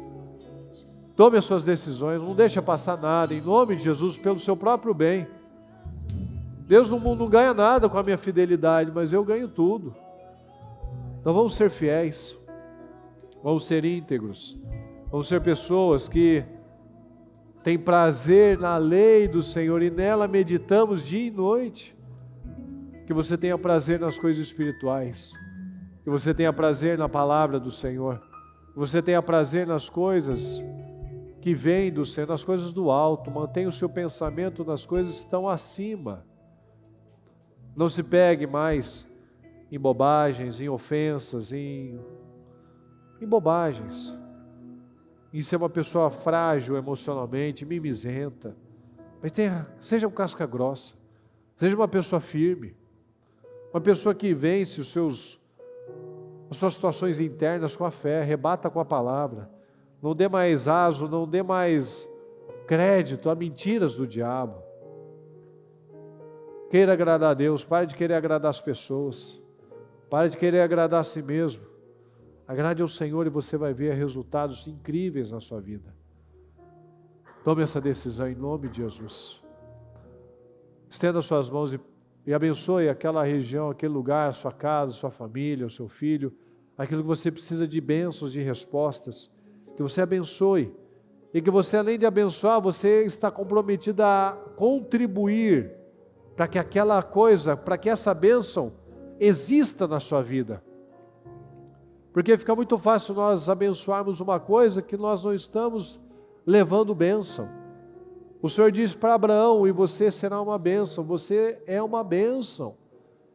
Tome as suas decisões, não deixe passar nada, em nome de Jesus, pelo seu próprio bem. Deus não ganha nada com a minha fidelidade, mas eu ganho tudo. Então vamos ser fiéis, vamos ser íntegros, vamos ser pessoas que têm prazer na lei do Senhor e nela meditamos dia e noite. Que você tenha prazer nas coisas espirituais, que você tenha prazer na palavra do Senhor, que você tenha prazer nas coisas que vem do Senhor, nas coisas do alto. Mantenha o seu pensamento nas coisas que estão acima. Não se pegue mais em bobagens, em ofensas, em bobagens. Em ser uma pessoa frágil emocionalmente, mimizenta. Mas seja um casca grossa. Seja uma pessoa firme. Uma pessoa que vence as suas situações internas com a fé. Rebata com a palavra. Não dê mais aso, não dê mais crédito a mentiras do diabo. Queira agradar a Deus. Pare de querer agradar as pessoas. Pare de querer agradar a si mesmo. Agrade ao Senhor e você vai ver resultados incríveis na sua vida. Tome essa decisão em nome de Jesus. Estenda suas mãos e abençoe aquela região, aquele lugar, a sua casa, a sua família, o seu filho, aquilo que você precisa de bênçãos, de respostas, que você abençoe. E que você, além de abençoar, você está comprometido a contribuir para que aquela coisa, para que essa bênção exista na sua vida. Porque fica muito fácil nós abençoarmos uma coisa que nós não estamos levando bênção. O Senhor diz para Abraão, e você será uma bênção, você é uma bênção.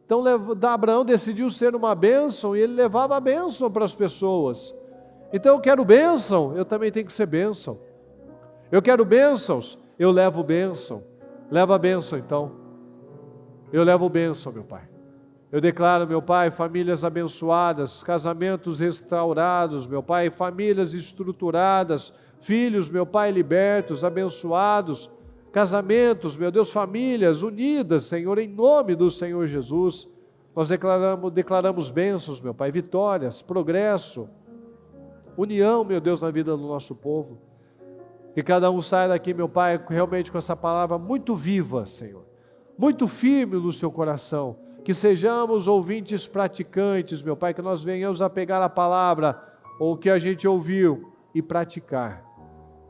Então Abraão decidiu ser uma bênção e ele levava a bênção para as pessoas. Então eu quero bênção, eu também tenho que ser bênção. Eu quero bênçãos, eu levo bênção. Leva a bênção então. Eu levo bênção, meu Pai. Eu declaro, meu Pai, famílias abençoadas, casamentos restaurados, meu Pai, famílias estruturadas, filhos, meu Pai, libertos, abençoados, casamentos, meu Deus, famílias unidas, Senhor, em nome do Senhor Jesus. Nós declaramos bênçãos, meu Pai, vitórias, progresso, união, meu Deus, na vida do nosso povo. Que cada um saia daqui, meu Pai, realmente com essa palavra muito viva, Senhor, muito firme no seu coração. Que sejamos ouvintes praticantes, meu Pai, que nós venhamos a pegar a palavra ou o que a gente ouviu e praticar.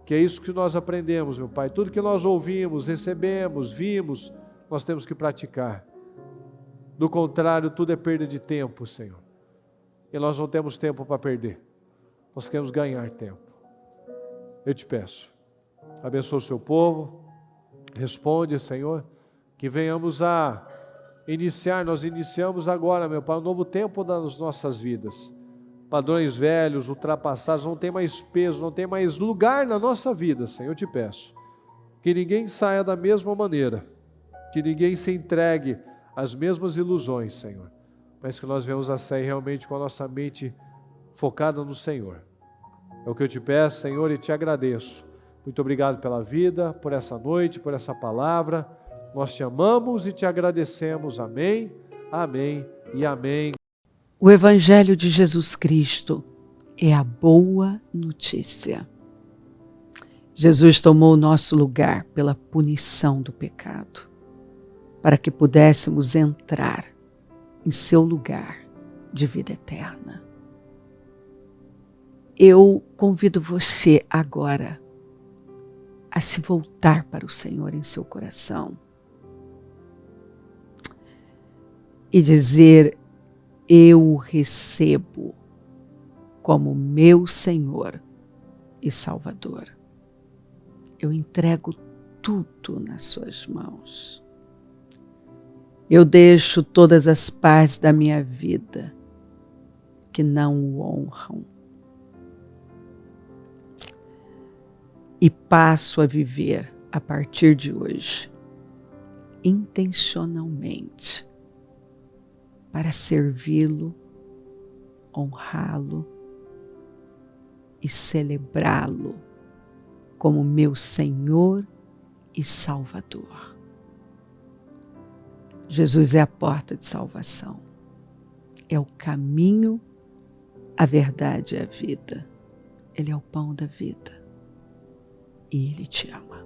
Que é isso que nós aprendemos, meu Pai. Tudo que nós ouvimos, recebemos, vimos, nós temos que praticar. Do contrário, tudo é perda de tempo, Senhor. E nós não temos tempo para perder. Nós queremos ganhar tempo. Eu te peço, abençoa o seu povo, responde, Senhor, que venhamos a nós iniciamos agora, meu Pai, um novo tempo nas nossas vidas. Padrões velhos, ultrapassados, não tem mais peso, não tem mais lugar na nossa vida, Senhor, eu te peço. Que ninguém saia da mesma maneira, que ninguém se entregue às mesmas ilusões, Senhor, mas que nós venhamos a sair realmente com a nossa mente focada no Senhor. É o que eu te peço, Senhor, e te agradeço. Muito obrigado pela vida, por essa noite, por essa palavra. Nós te amamos e te agradecemos. Amém, amém e amém. O Evangelho de Jesus Cristo é a boa notícia. Jesus tomou o nosso lugar pela punição do pecado, para que pudéssemos entrar em seu lugar de vida eterna. Eu convido você agora a se voltar para o Senhor em seu coração e dizer: eu o recebo como meu Senhor e Salvador. Eu entrego tudo nas suas mãos. Eu deixo todas as partes da minha vida que não o honram e passo a viver a partir de hoje intencionalmente para servi-lo, honrá-lo e celebrá-lo como meu Senhor e Salvador. Jesus é a porta de salvação, é o caminho, a verdade e a vida. Ele é o pão da vida e Ele te ama.